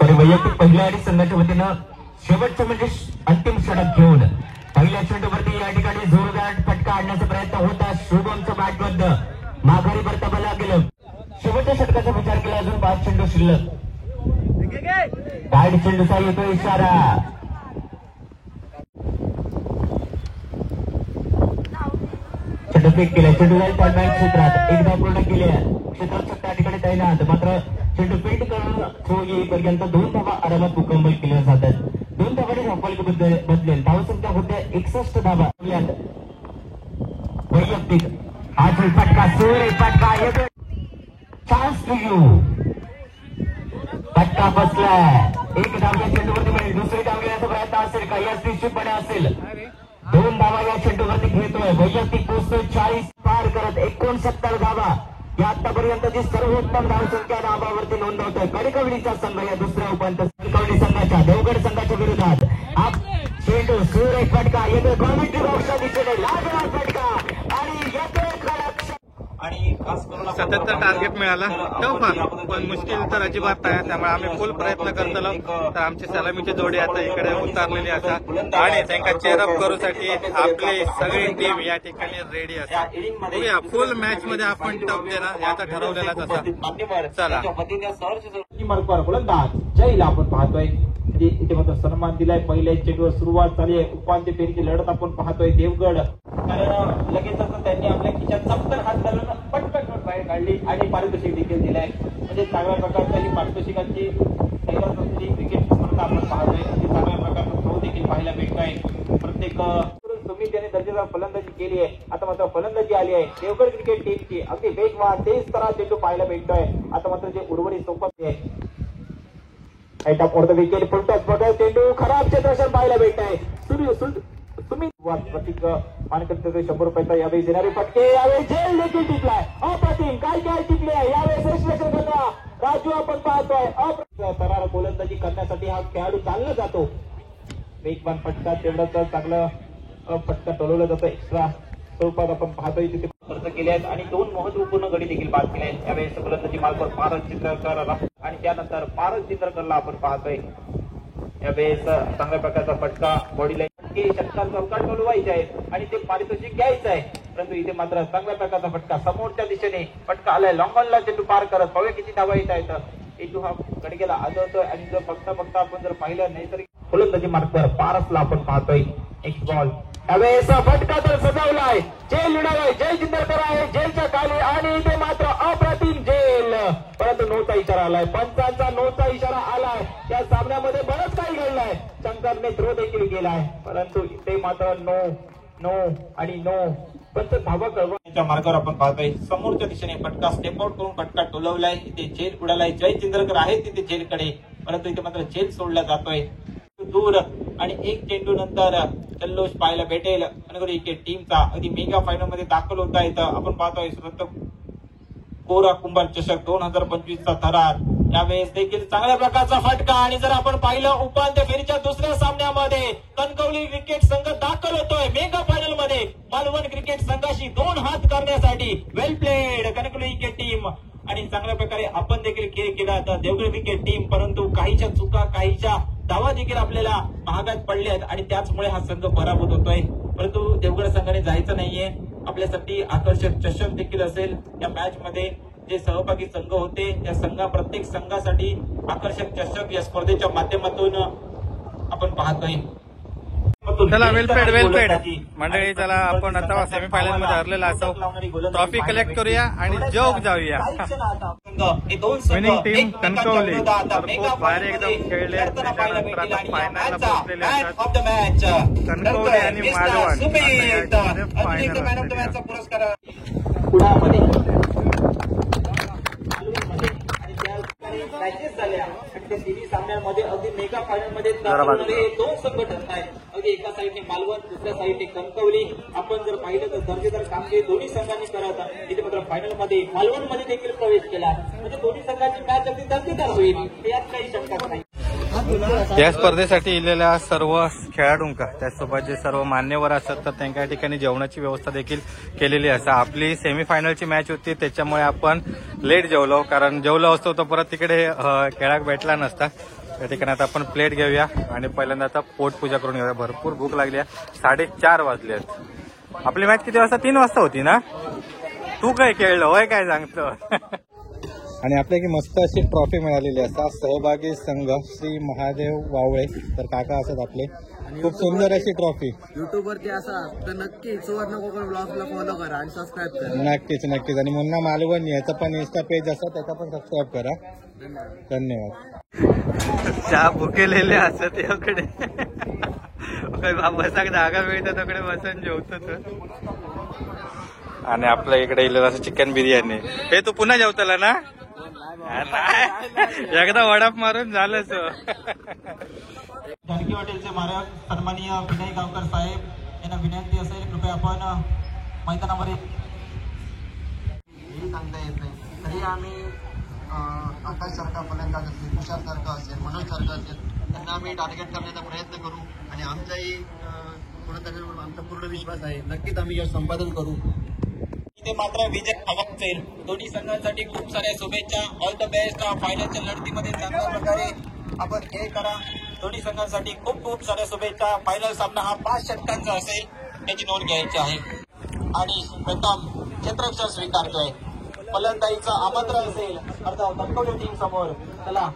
तरी वैयक्तिक पहिल्या आणि संघाच्या वतीनं शेवटचं म्हणजे अंतिम षटक घेऊन पहिल्या चेंडूवरती या ठिकाणी जोरदार फटका आणण्याचा प्रयत्न होता. शुभमचं बॅटबद्द माघारी परतायला गेलं. शेवटच्या षटकाचा विचार केला, अजून 5 चेंडू शिल्लक. गाईड चेंडूचा येतो इशारा, चेंडू फेक केला, चेंडू जाईल थर्ड बँक क्षेत्रात, 1 धाव पूर्ण केली आहे, क्षेत्रात त्या ठिकाणी तैनात. मात्र चेंडू फील्ड करून थ्रो येईपर्यंत 2 धावा आरामात मुकम्मल केल्या जातात. 2 धावांनी धावफलक बदलेल, धावसंख्या होत्या 61 धावा. वैयक्तिक हा फटका, सुरेख फटका येतो, चान्स टू यू, फटका बसलाय. 1 धाव या चेंडूवरती मिळेल, दुसरी धाव घेण्याचा प्रयत्न असेल का? यश निश्चितपणे असेल. 2 धावा या चेंडूवरती घेतोय, वैयक्तिक पोहोचतोय 40 पार करत 69 धावा. या आतापर्यंतची सर्वोत्तम धावसंख्या नावावरती नोंदवतोय कणकवलीचा संघ. या दुसऱ्या उपांत्य कणकवली संघाच्या देवगड संघाच्या विरोधात हा चेंडू सुरेख फटका येतोय कॉमेंट्री बॉक्सच्या दिशेने, लाजवाब फटका आणि येतोय कडक. आणि खास करून सततचा टार्गेट मिळाला, टफ पण मुश्किल तर अजिबात नाही. त्यामुळे आम्ही फुल प्रयत्न करतलो. तर आमची सलामीची जोडी आता इकडे उतारलेली असा आणि त्यांना चेअरअप करूसाठी आपली सगळी टीम या ठिकाणी रेडी असा. बघूया फुल मॅच मध्ये आपण टफ देणार याचा ठरवलेलाच असा. चला मार्कवर गोलंदाज जयला आपण पाहतोय, इथे मात्र सन्मान दिलाय. पहिल्या चेंडूवर सुरुवात झाली आहे, उपांत्य फेरीची लढत आपण पाहतोय. देवगड कारण लगेचच त्यांनी आपल्या खिशात चपकन हात घालून पटकन बाहेर काढली आणि पारितोषिक देखील दिलंय. म्हणजे चांगल्या प्रकारच्या ही पारितोषिकांची क्रिकेट स्पर्धा आपण पाहतोय. चांगल्या प्रकारचा थ्रो देखील पाहायला भेटतोय. प्रत्येक सुमित याने दर्जेदार फलंदाजी केली आहे. आता मात्र फलंदाजी आली आहे देवगड क्रिकेट टीमची. अगदी वेगवान तेज स्तरात चेंडू पाहायला भेटतोय. आता मात्र जे उर्वरित सोपत आहे विकेट फुलटॉस चेंडू खराब क्षेत्रात पाहायला भेटत आहे. सुमित प्रतीक मानकर्ते 100 रुपयाचा यावेळी देणारे फटके, यावेळी झेल देखील टिपलाय. अप्रतिम काय काय टिपले यावेळेस विश्लेषण करता राजू आपण पाहतोय. तरार गोलंदाजी करण्यासाठी हा खेळाडू चालला जातो. वेगवान फटका चेंडूचा चांगला फटका टोलवला जातो. एक्स्ट्रा स्वरूपात आपण पाहतोय तिथे खर्च केले आहेत आणि 2 महत्वपूर्ण गडी देखील बाद केले आहेत. यावेळेस गोलंदाजी मार्फत पारस चित्रकर आणि त्यानंतर पारस चित्रकरला आपण पाहतोय. यावेळेस चांगल्या प्रकारचा फटका बॉडीला षटकांचा अवकाश टोलवायचे आहेत आणि ते पारितोषिक घ्यायचं आहे. परंतु इथे मात्र चांगल्या प्रकारचा फटका समोरच्या दिशेने फटका आलाय. लॉंगॉनला चेंडू पार करत पाहूया किती धावा येत आहेत. चेंडू हा गडगेला आदळतोय आणि जर बघता आपण जर पाहिलं नैसर्गिक गोलंदाजी मार्कवर पारसला आपण पाहतोय. नेक्स्ट बॉल यावेळेस फटका तर सजावलाय. जेल लढावाय जय जिंदरकर आहे जेलच्या खाली आणि इथे मात्र अप्रतिम जेल परंतु नोचा इशारा आलाय, पंचांचा नोचा इशारा आलाय. या सामन्यामध्ये बरंच काही घडलंय. शंकरने थ्रो देखील केलाय, परंतु इथे मात्र नो नो आणि नो. पंच धावा कळवण्याच्या मार्गावर आपण पाहतोय. समोरच्या दिशेने फटका स्टेप आउट करून फटका टोलवलाय. इथे झेल उडालाय. जय चिंद्रकर आहे तिथे झेलकडे, परंतु इथे मात्र झेल सोडला जातोय दूर. आणि एक चेंडू नंतर जल्लोष पाहायला भेटेल कणकवली क्रिकेट टीमचा. अगदी मेगा फायनल मध्ये दाखल होता येतं. आपण पाहतोय कोरा कुंभार चषक 2025चा थरार. यावेळेस देखील चांगल्या प्रकारचा फटका. आणि जर आपण पाहिलं उपांत्य फेरीच्या दुसऱ्या सामन्यामध्ये कणकवली क्रिकेट संघ दाखल होतोय मेगा फायनल मध्ये मालवण क्रिकेट संघाशी 2 हात करण्यासाठी. वेल प्लेड कणकवली क्रिकेट टीम. आणि चांगल्या प्रकारे आपण देखील खेळ केला होता देवगड क्रिकेट टीम, परंतु काहीच्या चुका काहीच्या धावा देखील आपल्याला महागात पडल्यात आणि त्याचमुळे हा संघ पराभूत होतोय. परंतु देवगड संघाने जायचं नाहीये. आपल्यासाठी आकर्षक चषक देखील असेल. या मॅच मध्ये जे सहभागी संघ होते त्या प्रत्येक संघासाठी आकर्षक चषक या स्पर्धेच्या माध्यमातून आपण पाहतोय. चला वेलपेड मंडळी, चला आपण आता सेमीफायनल मध्ये हरलेला असो. ट्रॉफी कलेक्ट करूया आणि जोग जाऊया. विनिंग टीम कणकवली खूप भारी एकदम खेळले. त्याच्यानंतर आता फायनलला पोहोचलेले असतात कणकवली आणि मालवण. फायनल मॅचेस झाल्या आणि त्या तिन्ही सामन्यांमध्ये अगदी मेगा फायनल मध्ये 2 संघ ठरत आहेत. अगदी एका साईडने मालवण, दुसऱ्या साईडने कणकवली. आपण जर पाहिलं तर दर्जेदार कामगिरी दोन्ही संघांनी करत तिथे मात्र फायनल मध्ये मालवण मध्ये देखील प्रवेश केला. म्हणजे दोन्ही संघांची मॅच अगदी दर्जेदार होईल यात काही शंका नाही. या स्पर्धेसाठी इलेल्या सर्व खेळाडूंका त्याचसोबत जे सर्व मान्यवर असतात तर त्यांच्या ठिकाणी जेवणाची व्यवस्था देखील केलेली असते. आपली सेमीफायनलची मॅच होती त्याच्यामुळे आपण लेट जेवलो, कारण जेवलो असतो तर परत तिकडे खेळाक भेटला नसता. त्या ठिकाणी आता आपण प्लेट घेऊया आणि पहिल्यांदा आता पोटपूजा करून घेऊया. भरपूर भूक लागली आहे. 4:30 वाजले आहेत. आपली मॅच किती वाजता? 3 वाजता होती ना? तू काय खेळलं होय काय सांगतो? आणि आपल्याला मस्त अशी ट्रॉफी मिळालेली असतात. सहभागी संघ श्री महादेव वावळे तर काका असतात आपले. खूप सुंदर अशी ट्रॉफी. युट्यूब वरती असा तर नक्की सुवर्ण कोकण ब्लॉगला फॉलो करा आणि सबस्क्राईब करा. नक्कीच नक्कीच. आणि मुन्ना मालवण याचा पण इंस्टा पेज असतात त्याचा पण सबस्क्राईब करा. धन्यवाद. चहा भुकेलेले असत याकडे बसा धागा मिळतात तिकडे बसून जेवतो. आणि आपल्या इकडे इलेलं असं चिकन बिर्याणी. हे तू पुन्हा जेवताला ना? एकदा वडाप मारून झालंच. जानकी हॉटेलचे मालक सन्माननीय विनय गावकर साहेब यांना विनंती असेल कृपया आपण मैदानावर सांगता येत नाही तरी आम्ही आकाश सारखा फलंदाज असेल, तुषार सारखा असेल, मनोज सारखा असेल त्यांना आम्ही टार्गेट करण्याचा प्रयत्न करू आणि आमचाही कोणाच्यावर आमचा पूर्ण विश्वास आहे. नक्कीच आम्ही यश संपादन करू. इथे मात्र विजय हवा असेल. दोन्ही संघांसाठी खूप साऱ्या शुभेच्छा. All the best. फायनलच्या लढतीमध्ये चांगल्या प्रकारे आपण हे करा. दोन्ही संघांसाठी खूप खूप साऱ्या शुभेच्छा. फायनल सामना हा 5 षटकांचा असेल याची नोंद घ्यायची आहे. आणि प्रथम क्षेत्ररक्षण स्वीकारतोय. फलंदाजीचं आमंत्रण असेल अर्थात कणकवली टीम समोर. चला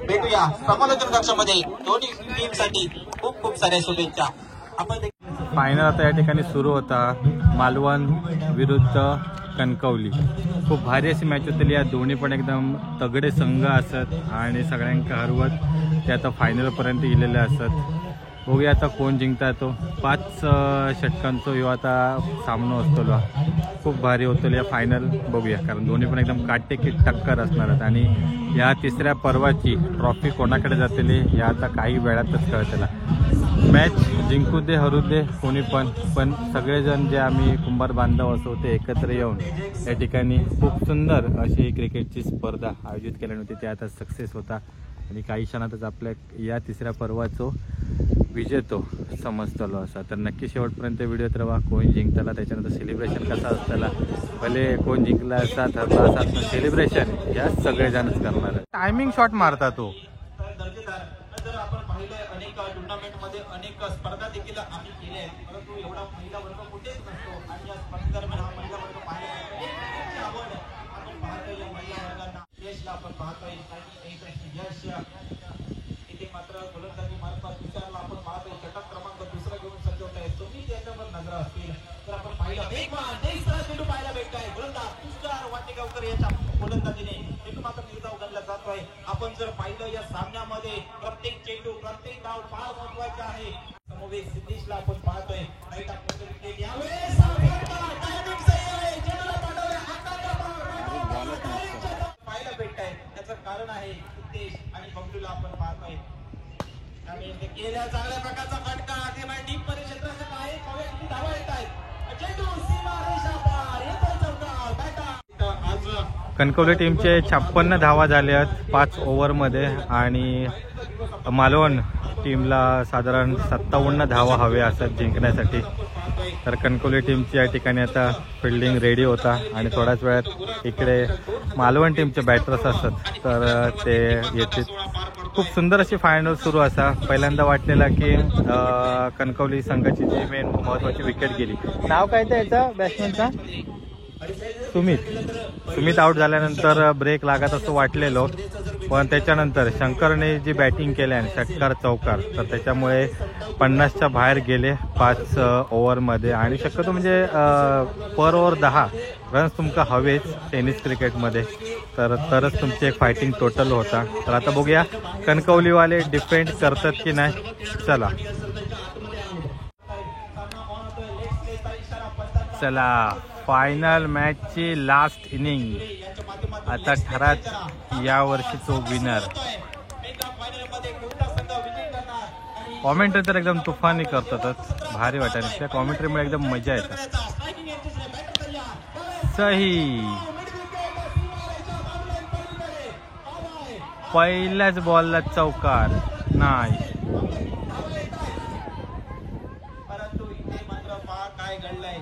भेटूया समालोचन कक्षामध्ये. दोन्ही टीमसाठी खूप खूप साऱ्या शुभेच्छा. आपण फायनल आता या ठिकाणी सुरू होता. मालवण विरुद्ध कणकवली. खूप भारी अशी मॅच होती. या दोन्ही पण एकदम तगडे संघ असत आणि सगळ्यांका हरवत ते आता फायनलपर्यंत गेलेले असत. बघूया आता कोण जिंकता तो. 5 षटकांचा ह्यो आता सामना असतो. खूप भारी होतो या फायनल. बघूया, कारण दोन्ही पण एकदम काटेकी टक्कर असणार आहेत. आणि या तिसऱ्या पर्वाची ट्रॉफी कोणाकडे जातेली या आता काही वेळातच कळतेला. मॅच जिंकू दे हरू दे कोणी पण सगळेजण जे आम्ही कुंभार बांधव असो ते एकत्र येऊन या ठिकाणी खूप सुंदर अशी क्रिकेटची स्पर्धा आयोजित केली होती. ते आता सक्सेस होता आणि काही क्षणातच आपल्या या तिसऱ्या पर्वाचो विजेतो समजतलो असा. तर नक्की शेवटपर्यंत व्हिडिओत राहा. कोण जिंकताला त्याच्यानंतर सेलिब्रेशन कसा असताला, भले कोण जिंकला असा ठरला असा सेलिब्रेशन या सगळेजणच करणार. टायमिंग शॉट मारता तो. जर आपण पाहिले अनेक टुर्नामेंटमध्ये अनेक स्पर्धा देखील आम्ही केल्या आहेत, परंतु एवढा महिला वर्ग कुठेच नसतो. आणि या स्पर्धेदरम्यान हा महिला वर्ग पाहायला आवड आपण पाहतोय. या महिला वर्गांना यशला आपण पाहतोय. यश इथे मात्र गोलंदाजी मार्फत तुषारला आपण पाहतोय. षटक क्रमांक 2 घेऊन सज्ज आहे. तुम्ही त्याच्यावर नजर असतील तर आपण पाहिलं चेंडू पाहायला भेटतोय. गोलंदाज तुषार वाटेगावकर याच्या गोलंदाजीने आहे उद्देश आणि बबलूला आपण पाहतोय केल्या चांगल्या प्रकारचा फटका डीप मध्ये क्षेत्राच्या बाहेर पाहूया किती धावा येत आहेत चेंडू सीमा रेषा पार येतोय चौकार बॅटा आज कणकवली टीमचे 56 धावा झाल्या आहेत 5 ओव्हरमध्ये आणि मालवण टीमला साधारण 57 धावा हव्या असतात जिंकण्यासाठी. तर कणकवली टीमची या ठिकाणी आता फिल्डिंग रेडी होता आणि थोड्याच वेळात इकडे मालवण टीमचे बॅटर्स असतात तर ते येतील. खूप सुंदर अशी फायनल सुरू असा. पहिल्यांदा वाटलेला की कणकवली संघाची जी मेन महत्वाची विकेट गेली. नाव काय त्याचा बॅट्समॅनचा? सुमित आउट झाल्यानंतर ब्रेक लागत असं वाटलेलो, पण त्याच्यानंतर शंकरने जी बॅटिंग केली आणि षटकार चौकार तर त्याच्यामुळे 50च्या बाहेर गेले 5 ओव्हरमध्ये. आणि शक्यतो म्हणजे पर ओव्हर 10 रन्स तुमका हवेच टेनिस क्रिकेटमध्ये तरच तुमची एक फायटिंग टोटल होता. तर आता बघूया कणकवलीवाले डिफेंड करतात की नाही. चला फायनल मॅचची लास्ट इनिंग आता ठरत या वर्षीचो विनर. कॉमेंट्री तर एकदम तुफानी करतातच, भारी वाटायला. त्या कॉमेंट्रीमुळे एकदम मजा येते. सही पहिल्याच बॉलला चौकार नाही. परंतु इथे मात्र पहा काय घडलंय.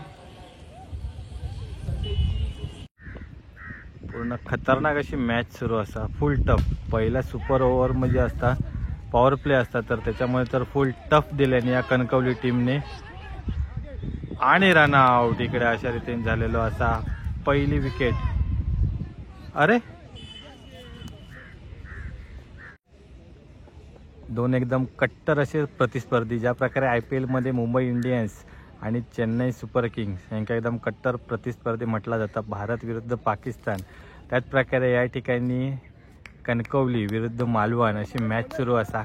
पूर्ण खतरनाक अशी मॅच सुरू असा. फुल टफ पहिल्या सुपर ओव्हर मध्ये असता पॉवर प्ले असता तर त्याच्यामुळे तर फुल टफ दिल्याने या कणकवली टीमने आणि रन आउट इकडे अशा रीतीने झालेलो असा. पहिली विकेट. अरे दोन एकदम कट्टर असे प्रतिस्पर्धी. ज्या प्रकारे IPL मध्ये मुंबई इंडियन्स आणि चेन्नई सुपर किंग्स यांना एकदम कट्टर प्रतिस्पर्धी म्हटला जातं, भारत विरुद्ध पाकिस्तान, त्याच प्रकारे या ठिकाणी कणकवली विरुद्ध मालवण अशी मॅच सुरू असा.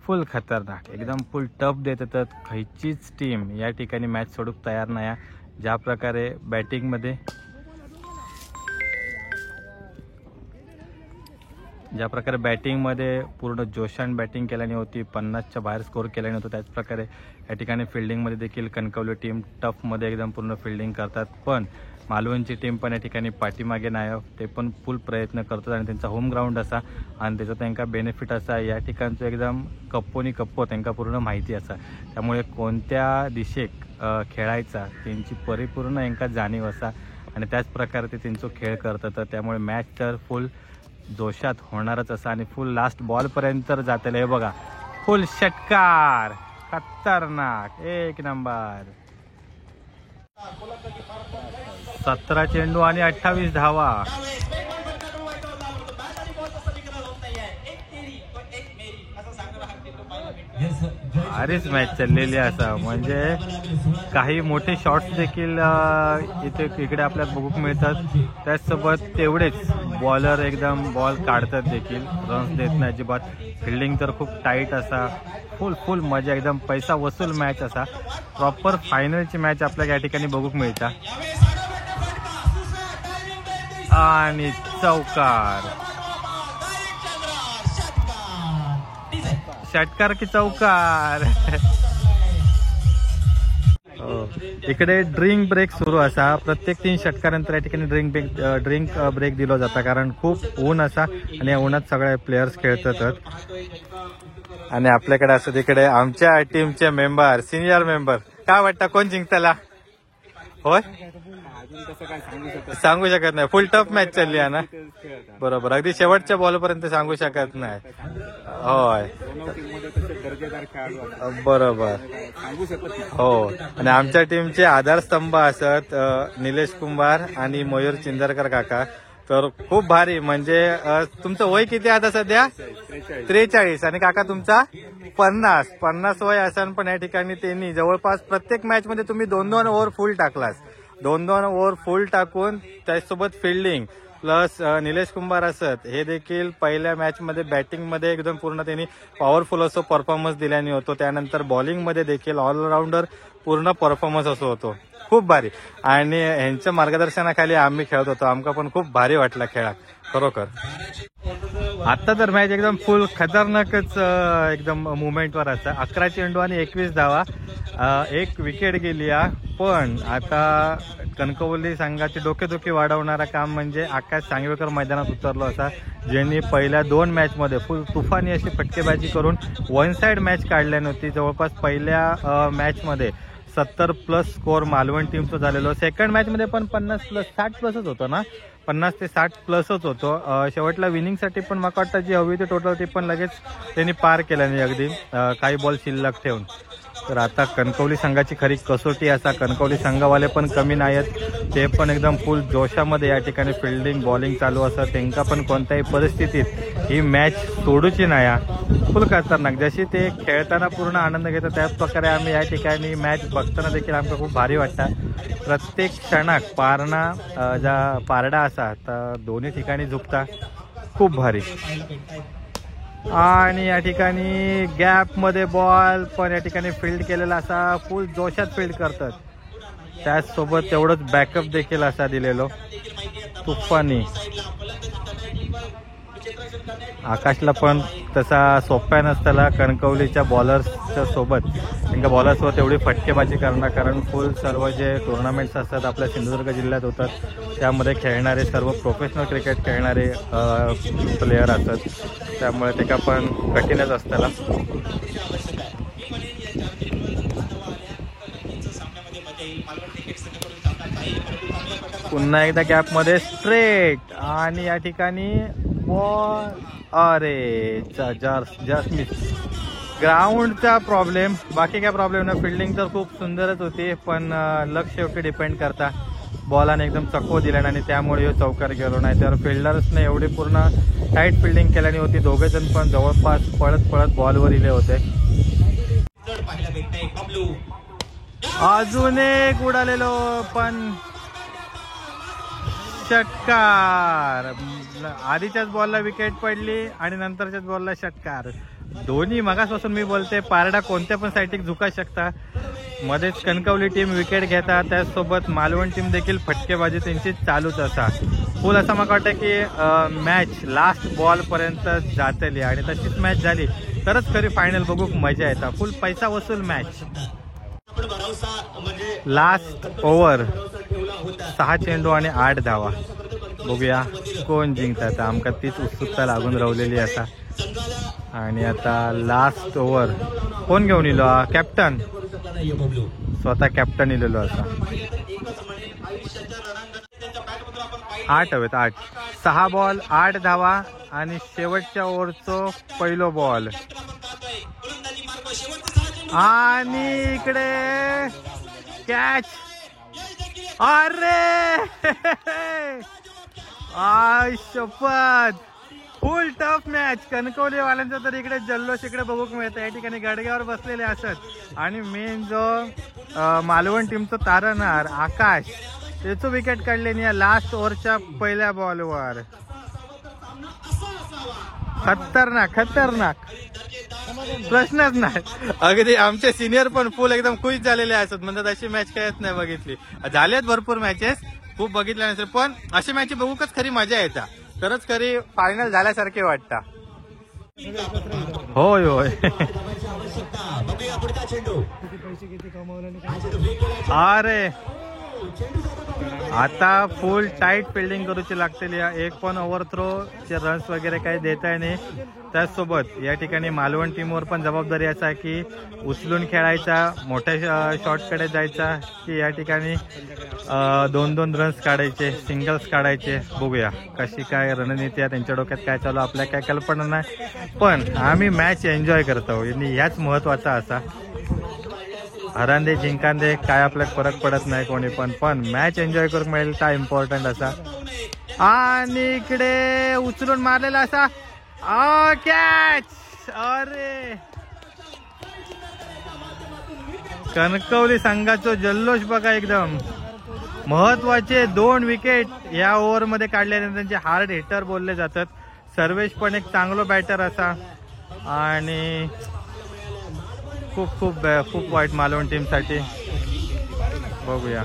फुल खतरनाक एकदम फुल टफ देत येतात. खयचीच टीम या ठिकाणी मॅच सोडूक तयार नाही. ज्या प्रकारे बॅटिंगमध्ये पूर्ण जोशान बॅटिंग केल्याने होती, 50च्या बाहेर स्कोर केल्याने होतं, त्याच प्रकारे या ठिकाणी फिल्डिंगमध्ये देखील कणकवली टीम टफमध्ये एकदम पूर्ण फिल्डिंग करतात. पण मालवणची टीम पण या ठिकाणी पाठीमागे नाही, ते पण फुल प्रयत्न करतात आणि त्यांचा होम ग्राउंड असा आणि त्याचा त्यांना बेनिफिट असा. या ठिकाणचं एकदम कप्पो त्यांना पूर्ण माहिती असा, त्यामुळे कोणत्या दिशेक खेळायचा त्यांची परिपूर्ण यांना जाणीव असा आणि त्याच प्रकारे ते त्यांचा खेळ करतात. त्यामुळे मॅच तर फुल जोशात होणारच असा आणि फुल लास्ट बॉलपर्यंत जातेलं. हे बघा फुल षटकार खतरनाक एक नंबर. 17 चेंडू आणि 28 धावा. भारीच मॅच चाललेली असा. म्हणजे काही मोठे शॉट्स देखील इकडे आपल्याला बघूक मिळतात, त्याचसोबत तेवढेच बॉलर एकदम बॉल काढतात देखील, रन्स देत नाही अजिबात. फिल्डिंग तर खूप टाईट असा. फुल मजा एकदम पैसा वसूल मॅच असा. प्रॉपर फायनलची मॅच आपल्याला या ठिकाणी बघूक मिळता. आणि चौकार. षटकार की चौकार. इकडे ड्रिंक ब्रेक सुरू असा. प्रत्येक 3 षटकानंतर या ठिकाणी ड्रिंक ब्रेक दिला जाता, कारण खूप ऊन असा आणि या उन्हात सगळे प्लेयर्स खेळतात. आणि आपल्याकडे असं तिकडे आमच्या टीमचे मेंबर, सिनियर मेंबर, काय वाटतं कोण जिंकताला? होय सांगू शकत नाही. फुल टफ मॅच चालली आहे ना. बरोबर, अगदी शेवटच्या बॉलपर्यंत सांगू शकत नाही. होय बरोबर हो. आणि आमच्या टीमचे आधारस्तंभ असत निलेश कुंभार आणि मयूर चिंदरकर काका. तर खूप भारी. म्हणजे तुमचं वय किती आता सध्या? 43 आणि काका तुमचा 50 वय असन. पण या ठिकाणी त्यांनी जवळपास प्रत्येक मॅच मध्ये तुम्ही 2-2 ओव्हर फुल टाकलास. 2-2 ओव्हर फुल टाकून त्याचसोबत फिल्डिंग प्लस निलेश कुंभार असत हे देखील पहिल्या मॅचमध्ये बॅटिंगमध्ये एकदम पूर्ण त्यांनी पॉवरफुल असो परफॉर्मन्स दिल्याने होतो. त्यानंतर बॉलिंगमध्ये देखील ऑलराऊंडर पूर्ण परफॉर्मन्स असो होतो. खूप भारी. आणि ह्यांच्या मार्गदर्शनाखाली आम्ही खेळत होतो. आमका पण खूप भारी वाटला खेळा खरोखर. आता तर मॅच एकदम फुल खतरनाकच एकदम मुवमेंटवर असा. 11 चेंडू आणि 21 धावा, 1 विकेट गेली. पण आता कणकवली संघाचे डोकेदुखी वाढवणारा काम म्हणजे आकाश सांगवेकर मैदानात उतरलो असा, ज्यांनी पहिल्या 2 मॅचमध्ये फुल तुफानी अशी फटकेबाजी करून वन साईड मॅच काढली नव्हती. जवळपास पहिल्या मॅचमध्ये 70+ स्कोअर मालवण टीमचं झालेलं. सेकंड मॅचमध्ये पण 50+, 60+च होतं ना, 50 ते 60+च होतो. शेवटला विनिंगसाठी पण मला वाटतं जी हवी ती टोटल ती पण लगेच त्यांनी पार केलं नाही, अगदी काही बॉल शिल्लक ठेवून. तर आता कणकवली संघाची खरी कसोटी असा. कणकवली संघावाले पण कमी नाही आहेत, ते पण एकदम फुल जोशामध्ये या ठिकाणी फिल्डिंग बॉलिंग चालू असं. त्यांना पण कोणत्याही परिस्थितीत ही मॅच सोडूची नाही, फुल खतरनाक. जशी ते खेळताना पूर्ण आनंद घेतात त्याच प्रकारे आम्ही या ठिकाणी मॅच बघताना देखील आमचं खूप भारी वाटतं. प्रत्येक क्षणाक पारडा असा तर दोन्ही ठिकाणी झुकता, खूप भारी. आणि या ठिकाणी गॅपमध्ये बॉल पण या ठिकाणी फील्ड केलेला असा, फुल जोशात फील्ड करतात. त्याचसोबत तेवढंच बॅकअप देखील असा दिलेलो तुफानी. आकाशला पण तसा सोप्या नसताना कणकवलीच्या बॉलर्सच्या सोबत त्यांच्या बॉलर्सवर तेवढी फटकेबाजी करणार, कारण फुल सर्व जे टुर्नामेंट्स असतात आपल्या सिंधुदुर्ग जिल्ह्यात होतात त्यामध्ये खेळणारे सर्व प्रोफेशनल क्रिकेट खेळणारे प्लेयर असतात, त्यामुळे ते का पण कठीणच असताना. पुन्हा एकदा गॅपमध्ये स्ट्रेट आणि या ठिकाणी बॉल, अरे जस्ट मिस. ग्राउंडचा प्रॉब्लेम, बाकी काय प्रॉब्लेम नाही. फिल्डिंग तर खूप सुंदरच होती, पण लक्ष शेवटी डिपेंड करता. बॉलाने एकदम चकवू दिला आणि त्यामुळे चौकार गेलो नाही. तर फिल्डर्सने एवढी पूर्ण टाईट फिल्डिंग केल्याने होती. दोघेजण पण जवळपास पळत पळत बॉलवर इले होते. अजून एक उडालेलो पण षटकार. आधीच्याच बॉलला विकेट पडली आणि नंतरच्याच बॉलला षटकार. दोन्ही मगासपासून मी बोलते पारडा कोणत्या पण साईडला झुका शकता. मध्येच कणकवली टीम विकेट घेतात, त्याचसोबत मालवण टीम देखील फटकेबाजी त्यांची चालूच असा. फुल असं मला वाटतं की मॅच लास्ट बॉल पर्यंत जातली आणि तशीच मॅच झाली तरच खरी फायनल बघू मजा येतात. फुल पैसा वसूल मॅच. लास्ट ओव्हर 6 चेंडू आणि 8 धावा. बघूया कोण जिंकतात. आमका तीच उत्सुकता लागून राहिलेली असा. आणि आता लास्ट ओव्हर कोण घेऊन इलो? कॅप्टन, स्वतः कॅप्टन इलेलो असा. 8 हवेत, 8. 6 बॉल 8 धावा आणि शेवटच्या ओव्हरचो पहिलो बॉल. आणि इकडे कॅच. अरे शपथ, फुल टफ मॅच. कणकवली वाल्यांचा तर इकडे जल्लोष इकडे बघू मिळतं. या ठिकाणी गडग्यावर बसलेले असत आणि मेन जो मालवण टीमचा तारणहार आकाश, त्याचं विकेट काढले या लास्ट ओव्हरच्या पहिल्या बॉलवर. खतरनाक खतरनाक, प्रश्नच नाही. अगदी आमचे सिनियर पण फुल एकदम खुश झालेले असत, म्हणतात अशी मॅच कायच नाही बघितली. झालेत भरपूर मॅचेस, खूप बघितल्या नसेल, पण अशी मॅच बघूकच खरी मजा येता. तरच खरी फायनल झाल्यासारखे वाटता. होय होय. अरे आता फुल टाईट फिल्डिंग करूची लागतेली. एक पण ओव्हर थ्रोचे रन्स वगैरे काही देता नाही. त्याचसोबत या ठिकाणी मालवण टीमवर पण जबाबदारी असा आहे की उचलून खेळायचा, मोठ्या शॉटकडे जायचा, की या ठिकाणी 2-2 रन्स काढायचे, सिंगल्स काढायचे. बघूया कशी काय रणनीती आहे, त्यांच्या डोक्यात काय चालू आपल्या काय कल्पना नाही, पण आम्ही मॅच एन्जॉय करतो आणि याच महत्वाचा असा. हरांदे जिंकांदे काय आपल्याला फरक पडत नाही कोणी पण मॅच एन्जॉय करून मिळेल काय इम्पॉर्टंट असा. आणि इकडे उचलून मारलेला असा कॅच. अरे कणकवली संघाचा जल्लोष बघा. एकदम महत्वाचे 2 विकेट या ओव्हरमध्ये काढल्यानंतर त्यांचे हार्ड हिटर बोलले जातात. सर्वेश पण एक चांगला बॅटर असा आणि खूप खूप खूप वाईट मालवण टीमसाठी. बघूया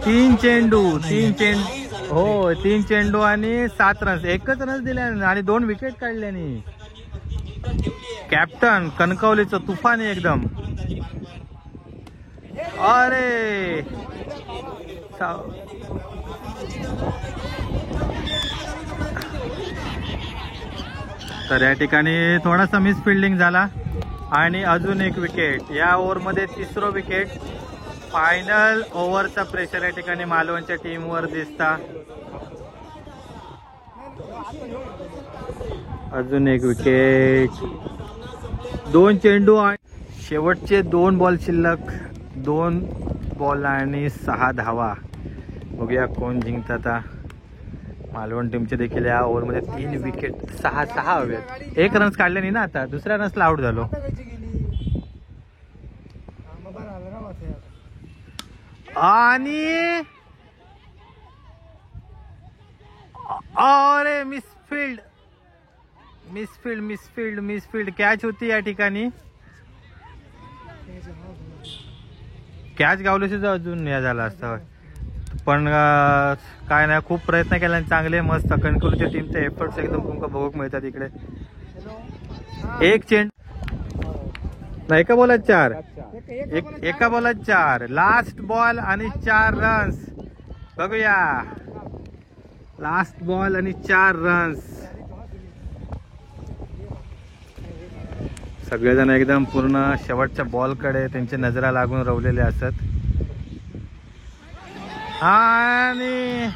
3 चेंडू हो 3 चेंडू आणि 7 रन्स, एकच रन्स दिले आणि 2 विकेट काढल्यानी. कॅप्टन कणकवलीचं तुफानी एकदम. अरे तर या ठिकाणी थोडासा मिस फिल्डिंग झाला आणि अजून एक विकेट. या ओव्हरमध्ये 3रं विकेट. फायनल ओव्हरचा प्रेशर या ठिकाणी मालवणच्या टीमवर दिसता. अजून एक विकेट, 2 चेंडू आणि शेवटचे 2 बॉल शिल्लक. 2 बॉल आणि 6 धावा. बघूया कोण जिंकतात. मालवण टीमचे देखील या ओव्हरमध्ये 3 विकेट, 6 हवेत. 1 रन्स काढले नाही ना, आता दुसऱ्या रन्सला आउट झालो. आणि अरे मिसफिल्ड कॅच होती या ठिकाणी. कॅच गावल्याशी अजून या झाला असता, पण काय नाही, खूप प्रयत्न केला. चांगले मस्त कणकवलीच्या टीमचे एफर्ट्स एकदम तुमका बघूक मिळतात इकडे. 1 चेंडू नाही, एका बॉलात 4, एका बॉलात 4. लास्ट बॉल आणि 4 रन्स. बघूया, लास्ट बॉल आणि 4 रन्स. सगळेजण एकदम पूर्ण शेवटच्या बॉलकडे त्यांच्या नजरा लागून रवलेले असत. आणि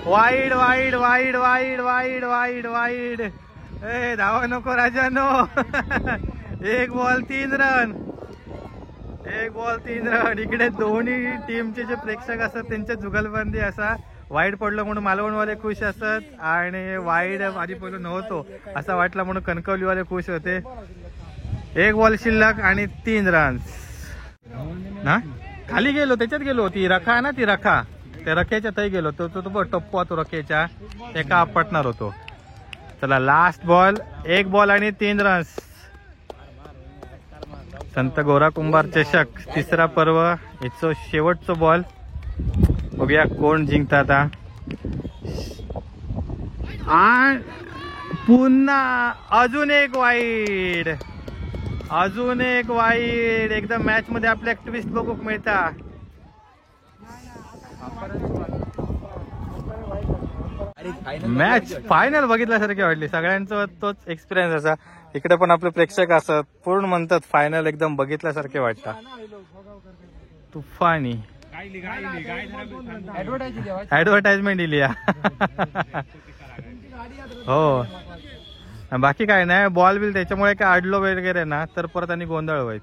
wide wide wide wide wide wide wide. ए धावा नको राजानो. 1 बॉल 3 रन, 1 बॉल 3 रन. इकडे दोन्ही टीमचे जे प्रेक्षक असतात त्यांच्या जुगलबंदी असा. वाईड पडलं म्हणून मालवणवाले खुश असत आणि वाईड आधी पहिलं नव्हतो असं वाटलं म्हणून कणकवलीवाले खुश होते. 1 बॉल शिल्लक आणि 3 रन्स. ना खाली गेलो, त्याच्यात गेलो. ती रखा ना, ती रखा, त्या रखेच्या तही गेलो. तो टप्पा तो रखेच्या एका आपटणार होतो. चला लास्ट बॉल, 1 बॉल आणि 3 रन्स. संत गोरा कुंभार चषक 3रा पर्व, याचं शेवटचं बॉल. बघूया कोण जिंकतात. आणि पुन्हा अजून एक वाईड, अजून एक वाईड. एकदम मॅच मध्ये आपल्या ट्विस्ट बघूक मिळता. मॅच फायनल बघितल्यासारखी वाटली. सगळ्यांचं तोच एक्सपिरियन्स असा. इकडे पण आपले प्रेक्षक असत, पूर्ण म्हणतात फायनल एकदम बघितल्यासारखे वाटतात. तुफानी ऍडव्हर्टाइजमेंट दिली. हो, बाकी काय नाही. बॉल बिल त्याच्यामुळे काय अडलो वगैरे ना तर परत आणि गोंधळ व्हायत.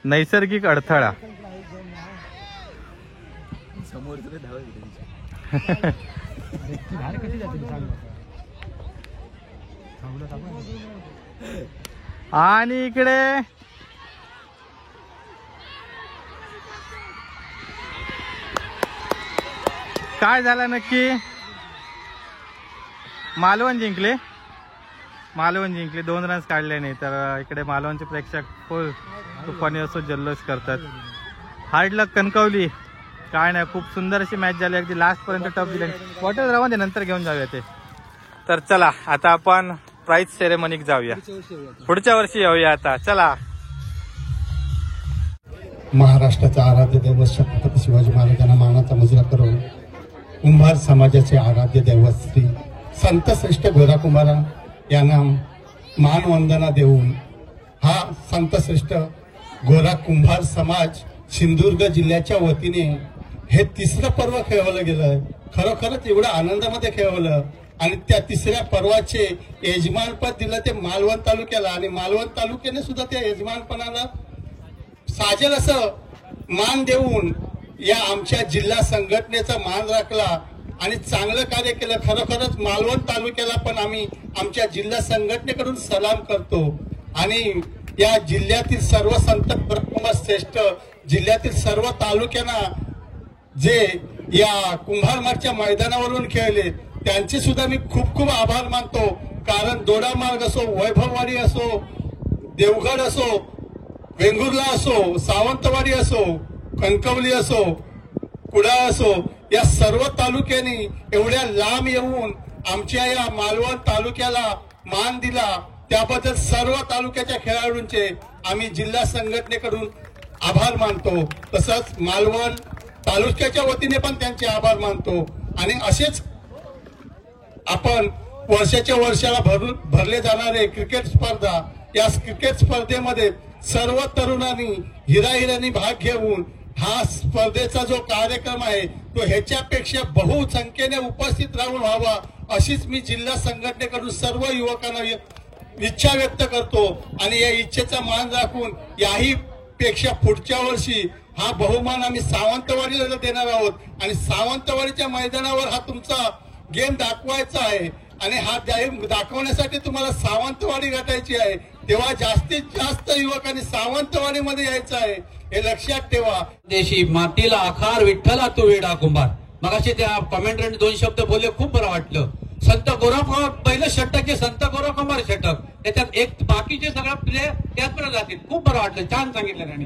नैसर्गिक अडथळा. आणि इकडे काय झालं नक्की. मालवण जिंकले. 2 रन्स काढले नाही. तर इकडे मालवणचे प्रेक्षक फुल तुफानी असो जल्लोष करतात. हार्ड लक कणकवली. काय नाही, खूप सुंदर अशी मॅच झाली. अगदी लास्ट पर्यंत टफ दिले. क्वार्टर राहून दे, नंतर घेऊन जाऊया ते. तर चला आता आपण प्राइज सेरेमनीक जाऊया. पुढच्या वर्षी येऊया आता. चला. महाराष्ट्राचा आराध्य दैवत छत्रपती शिवाजी महाराजांना मानाचा मुजरा करून कुंभार समाजाचे आराध्य दैवत श्री संत श्रेष्ठ गोरा कुंभारा यांना मानवंदना देऊन हा संत श्रेष्ठ गोरा कुंभार समाज सिंधुदुर्ग जिल्ह्याच्या वतीने हे 3रं पर्व खेळवलं गेलं. खरोखरच एवढं आनंदामध्ये खेळवलं. आणि त्या 3ऱ्या पर्वाचे यजमानपद दिलं ते मालवण तालुक्याला. आणि मालवण तालुक्याने सुद्धा त्या यजमानपणाला साजेल असं मान देऊन या आमच्या जिल्हा संघटनेचा मान राखला आणि चांगलं कार्य केलं. खरोखरच मालवण तालुक्याला पण आम्ही आमच्या जिल्हा संघटनेकडून सलाम करतो. आणि या जिल्ह्यातील सर्व संत कुंभार श्रेष्ठ जिल्ह्यातील सर्व तालुक्यांना जे या कुंभार मार्गच्या मैदानावरून खेळले त्यांचे सुद्धा मी खूप खूप आभार मानतो. कारण दोडामार्ग असो, वैभववाडी असो, देवगड असो, वेंगुर्ला असो, सावंतवाडी असो, कणकवली असो, कुडाळ असो, या सर्व तालुक्यांनी एवढ्या लांब येऊन आमच्या या मालवण तालुक्याला मान दिला त्याबद्दल सर्व तालुक्याच्या खेळाडूंचे आम्ही जिल्हा संघटनेकडून आभार मानतो. तसंच मालवण तालुक्याच्या वतीने पण त्यांचे आभार मानतो. आणि असेच आपण वर्षाच्या वर्षाला भरले जाणारे क्रिकेट स्पर्धा, या क्रिकेट स्पर्धेमध्ये सर्व तरुणांनी हिराहिरांनी भाग घेऊन हा स्पर्धेचा जो कार्यक्रम आहे तो ह्याच्यापेक्षा बहुसंख्येने उपस्थित राहून व्हावा अशीच मी जिल्हा संघटनेकडून सर्व युवकांना इच्छा व्यक्त करतो. आणि या इच्छेचा मान राखून याही पेक्षा पुढच्या वर्षी हा बहुमान आम्ही सावंतवाडीला देणार आहोत. आणि सावंतवाडीच्या मैदानावर हा तुमचा गेम दाखवायचा आहे. आणि हा गेम दाखवण्यासाठी तुम्हाला सावंतवाडी गाठायची आहे. तेव्हा जास्तीत जास्त युवकांनी सावंतवाडीमध्ये यायचं आहे हे लक्षात ठेवा. देशी मातीला आखार विठ्ठला तू वेडा कुंभार. मगाशी त्या कमेंटरने 2 शब्द बोलले, खूप बरं वाटलं. संत गोरा पहिलं षटक जे संत गोरा कुंभार षटक, त्याच्यात एक बाकीचे सगळं प्लेयर त्याचपर्यंत जातील. खूप बरं वाटलं, छान सांगितलं त्यांनी.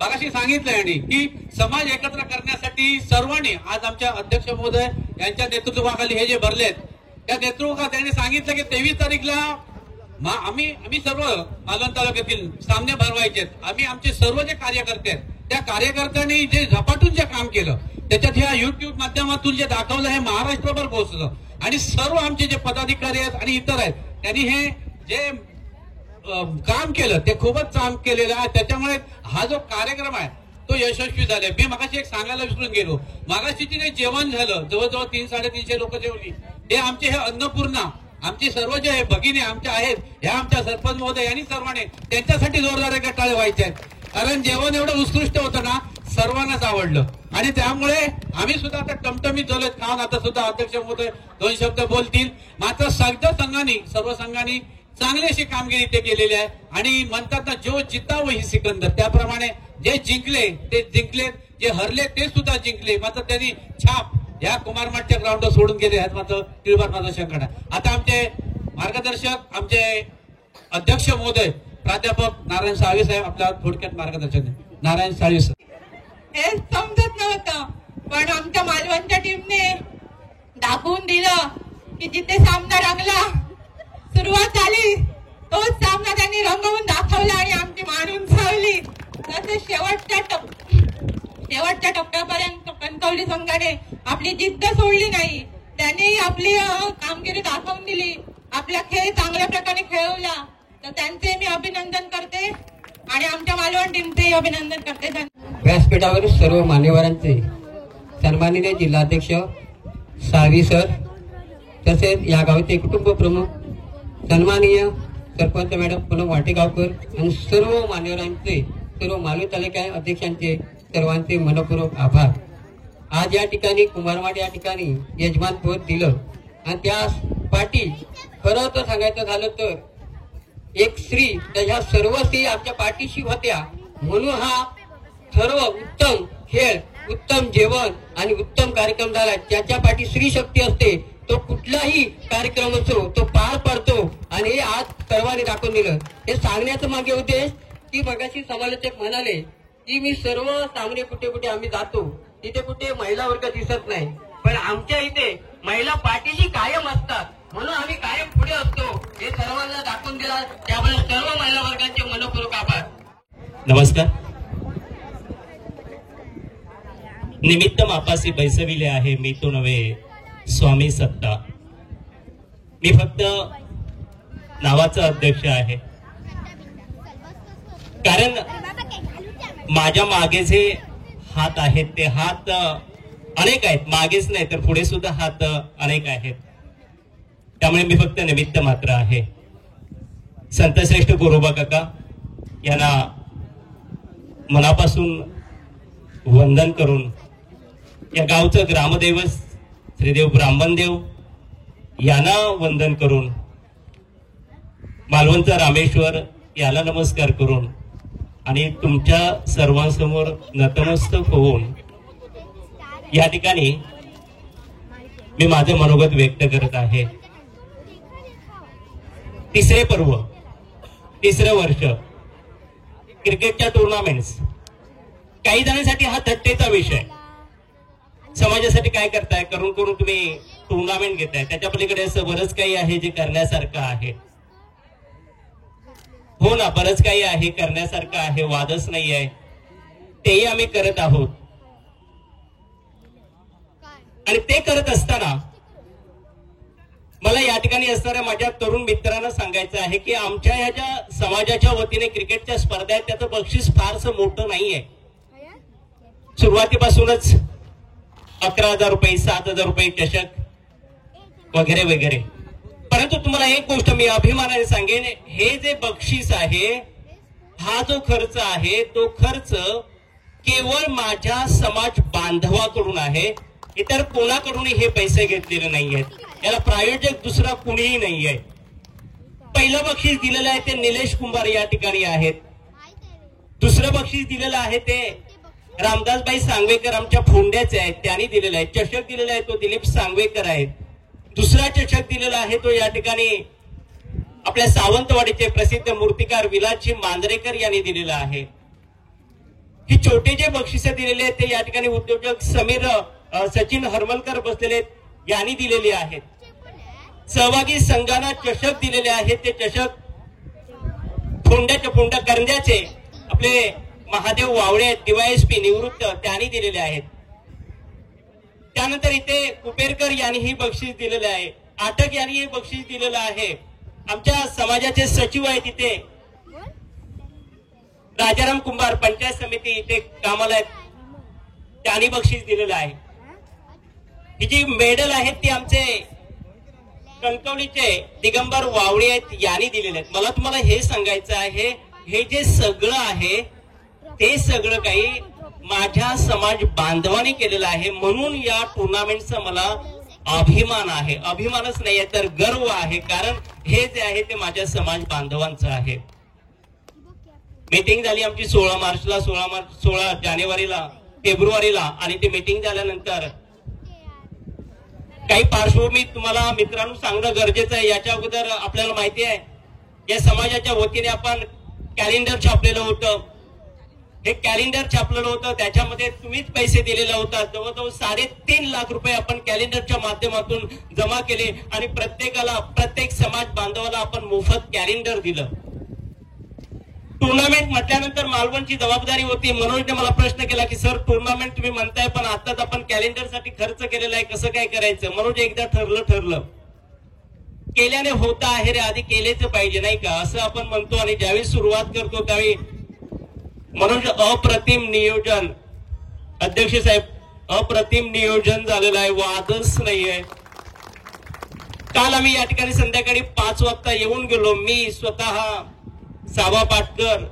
मगाशी सांगितलं यांनी की समाज एकत्र करण्यासाठी सर्वांनी, आज आमच्या अध्यक्ष महोदय यांच्या नेतृत्वाखाली हे जे भरलेत त्या नेतृत्वाखाली त्यांनी सांगितलं की 23 तारीखला आम्ही सर्व मालवण तालुक्यातील सामने भरवायचे. आम्ही आमचे सर्व जे कार्यकर्ते आहेत त्या कार्यकर्त्यांनी जे झपाटून जे काम केलं त्याच्यात ह्या युट्यूब माध्यमातून जे दाखवलं हे महाराष्ट्रभर पोहोचलं. आणि सर्व आमचे जे पदाधिकारी आहेत आणि इतर आहेत त्यांनी हे जे काम केलं ते खूपच काम केलेलं आहे. त्याच्यामुळे हा जो कार्यक्रम आहे तो यशस्वी झालाय. मी मगाशी एक सांगायला विसरून गेलो, मगाशी जे जेवण झालं जवळजवळ 300-350 लोक जेवली. ते आमचे हे अन्नपूर्णा, आमचे सर्व जे भगिनी आमच्या आहेत ह्या आमच्या सरपंच महोदय यांनी सर्वांनी त्यांच्यासाठी जोरदार गटाळे व्हायचे आहेत. कारण जेवण एवढं उत्कृष्ट होतं ना, सर्वांनाच आवडलं. आणि त्यामुळे आम्ही सुद्धा आता टमटमीत झालोय खाऊन. आता सुद्धा अध्यक्ष महोदय 2 शब्द बोलतील. मात्र सर्व संघांनी चांगली अशी कामगिरी ते केलेली आहे. आणि म्हणतात ना, जो जितावं ही सिकंदर, त्याप्रमाणे जे जिंकले ते जिंकले, जे हरले ते सुद्धा जिंकले. मात्र त्यांनी छाप या कुमारमठच्या ग्राउंडवर सोडून गेले आहेत. मात्र टिळबार माझा शंका नाही. आता आमचे मार्गदर्शक, आमचे अध्यक्ष महोदय प्राध्यापक नारायण साळवे साहेब आपल्या थोडक्यात मार्गदर्शन. नारायण साळवे सर. हे समजत नव्हतं, पण आमच्या मालवणच्या टीमने दाखवून दिलं की जिथे सामना रंगला, सुरुवात झाली तोच सामना त्यांनी रंगवून दाखवला आणि आमची मान उंचावली. तसेच शेवटच्या टप्प्यापर्यंत कणकवली संघाने आपली जिद्द सोडली नाही. त्यांनी आपली कामगिरी दाखवून दिली, आपला खेळ चांगल्या प्रकारे खेळवला. तर त्यांचे मी अभिनंदन करते आणि आमच्या मालवण टीमचे अभिनंदन करते. व्यासपीठावर सर्व मान्यवरांचे, सन्माननीय जिल्हाध्यक्ष साळवी सर, तसेच या गावचे कुटुंब प्रमुख सन्माननीय सरपंच मॅडम पूनम वाटेगावकर आणि सर्व मान्यवरांचे, सर्व मालवण तालुका अध्यक्षांचे सर्वांचे मनपूर्वक आभार. आज या ठिकाणी कुंभारवाडी या ठिकाणी यजमान पद दिलं आणि त्या पाठी खरं तर सांगायचं झालं तर एक स्त्री, त्या सर्व स्त्री आमच्या पाठीशी होत्या. म्हणून हा सर्व उत्तम खेळ, उत्तम जेवण आणि उत्तम कार्यक्रम झाला. ज्याच्या पाठी स्त्री शक्ती असते तो कुठलाही कार्यक्रम असो तो पार पडतो. आणि हे आज सर्वांनी दाखवून दिलं. हे सांगण्याचा मागे उद्देश की मगाशी समालोचक म्हणाले की मी सर्व सामने कुठे कुठे आम्ही जातो तिथे कुठे महिला वर्ग दिसत नाही, पण आमच्या इथे महिला पाठीशी कायम असतात. म्हणून आम्ही कायम पुढे असतो हे सर्वांना दाखवून दिला. त्यामुळे सर्व महिला वर्गांचे मनपूर्वक आभार. नमस्कार. निमित्त मापासी बैसविले आहे मी तो नव्हे स्वामी सत्ता. मी फक्त नावाचा अध्यक्ष आहे. कारण माझ्या मागे जे हात आहेत ते हात अनेक आहेत, मागेच नाही तर पुढे सुद्धा हात अनेक आहेत. त्यामुळे मी फक्त निमित्त मात्र आहे. संतश्रेष्ठ गोरोबा काका यांना मनापासून वंदन करून, या गावचं ग्रामदैवत श्रीदेव ब्राह्मणदेव यांना वंदन करून, मालवणचा रामेश्वर याला नमस्कार करून आणि तुमच्या सर्वांसमोर नतमस्तक होऊन या ठिकाणी मी माझं मनोगत व्यक्त करत आहे. तिसरे पर्व, तिसरं वर्ष क्रिकेटच्या टुर्नामेंट्स काही जणांसाठी हा थट्टेचा विषय. समाजासाठी काय करताय, करून करून तुम्ही टुर्नामेंट घेताय. त्याच्या पलीकडे असं बरंच काही आहे जे करण्यासारखं आहे. हो ना, बरंच काही आहे करण्यासारखं आहे, वादच नाही आहे. तेही आम्ही करत आहोत. आणि ते करत असताना मला या ठिकाणी असणाऱ्या माझ्या तरुण मित्रांना सांगायचं आहे की आमच्या ह्या ज्या समाजाच्या वतीने क्रिकेटच्या स्पर्धा आहेत त्याचं बक्षीस फारसं मोठं नाहीये. सुरुवातीपासूनच 11,000 रुपये, 7,000 रुपये चषक वगैरे वगैरे. परंतु तुम्हाला एक गोष्ट मी अभिमानाने सांगेन, हे जे बक्षीस आहे, हा जो खर्च आहे, तो खर्च केवळ माझ्या समाज बांधवाकडून आहे. इतर कोणाकडूनही हे पैसे घेतलेले नाहीयेत. याला प्रायोजक दुसरा कुणीही नाहीये. पहिलं बक्षीस दिलेलं आहे ते निलेश कुंभार या ठिकाणी आहेत. दुसरं बक्षीस दिलेलं आहे ते रामदासबाई सांगवेकर आमच्या फोंड्याचे आहेत, त्यांनी दिलेलं आहे. चषक दिलेला आहे तो दिलीप सांगवेकर आहेत. दुसरा चषक दिलेला आहे तो या ठिकाणी आपल्या सावंतवाडीचे प्रसिद्ध मूर्तिकार विलासजी मांजरेकर यांनी दिलेला आहे. ही छोटे जे बक्षिसे दिलेले आहेत ते या ठिकाणी उद्योजक समीर सचिन हरमलकर बसलेले यांनी दिलेले आहेत. सहभागी संघांना चषक दिलेले आहेत ते चषक फोंडा करंजाचे आपले महादेव वावळे DYSP निवृत्त त्यांनी दिलेले आहेत. त्यानंतर इथे कुपेरकर यांनी ही बक्षीस दिलेलं आहे. आटक यांनी हे बक्षीस दिलेलं आहे. आमच्या समाजाचे सचिव आहेत इथे राजाराम कुंभार, पंचायत समिती इथे कामाला आहेत, त्यांनी बक्षीस दिलेलं आहे. ही जी मेडल आहेत ती आमचे कणकवलीचे दिगंबर वावळे आहेत, यांनी दिलेले आहेत. मला तुम्हाला हे सांगायचं आहे, हे जे सगळं आहे ते सगळं काही माझ्या समाज बांधवांनी केलेलं आहे. म्हणून या टुर्नामेंटचा मला अभिमान आहे. अभिमानच नाहीये तर गर्व आहे, कारण हे जे आहे ते माझ्या समाज बांधवांचं आहे. मीटिंग झाली आमची 16 मार्चला, 16 जानेवारीला, फेब्रुवारीला. आणि ती मीटिंग झाल्यानंतर काही पार्श्वभूमी तुम्हाला मित्रांनो सांगणं गरजेचं आहे. याच्या अगोदर आपल्याला माहिती आहे या समाजाच्या वतीने आपण कॅलेंडर छापलेलं होतं. हे कॅलेंडर छापलेलं होतं, त्याच्यामध्ये तुम्हीच पैसे दिलेले होता. जवळजवळ 3.5 लाख रुपये आपण कॅलेंडरच्या माध्यमातून जमा केले आणि प्रत्येक समाज बांधवाला आपण मोफत कॅलेंडर दिलं. टुर्नामेंट म्हटल्यानंतर मालवणची जबाबदारी होती. मनोजने मला प्रश्न केला की सर टुर्नामेंट तुम्ही म्हणताय पण आताच आपण कॅलेंडरसाठी खर्च केलेला आहे, कसं काय करायचं. मनोज एकदा ठरलं केल्याने होता आहे रे, आधी केलेच पाहिजे नाही का, असं आपण म्हणतो. आणि ज्यावेळी सुरुवात करतो त्यावेळी मनोज अप्रतिम नियोजन, अध्यक्ष साहेब अप्रतिम नियोजन झालेलं आहे, वादच नाहीये. काल आम्ही या ठिकाणी संध्याकाळी 5 वाजता येऊन गेलो. मी स्वतः, साबा पाटकर,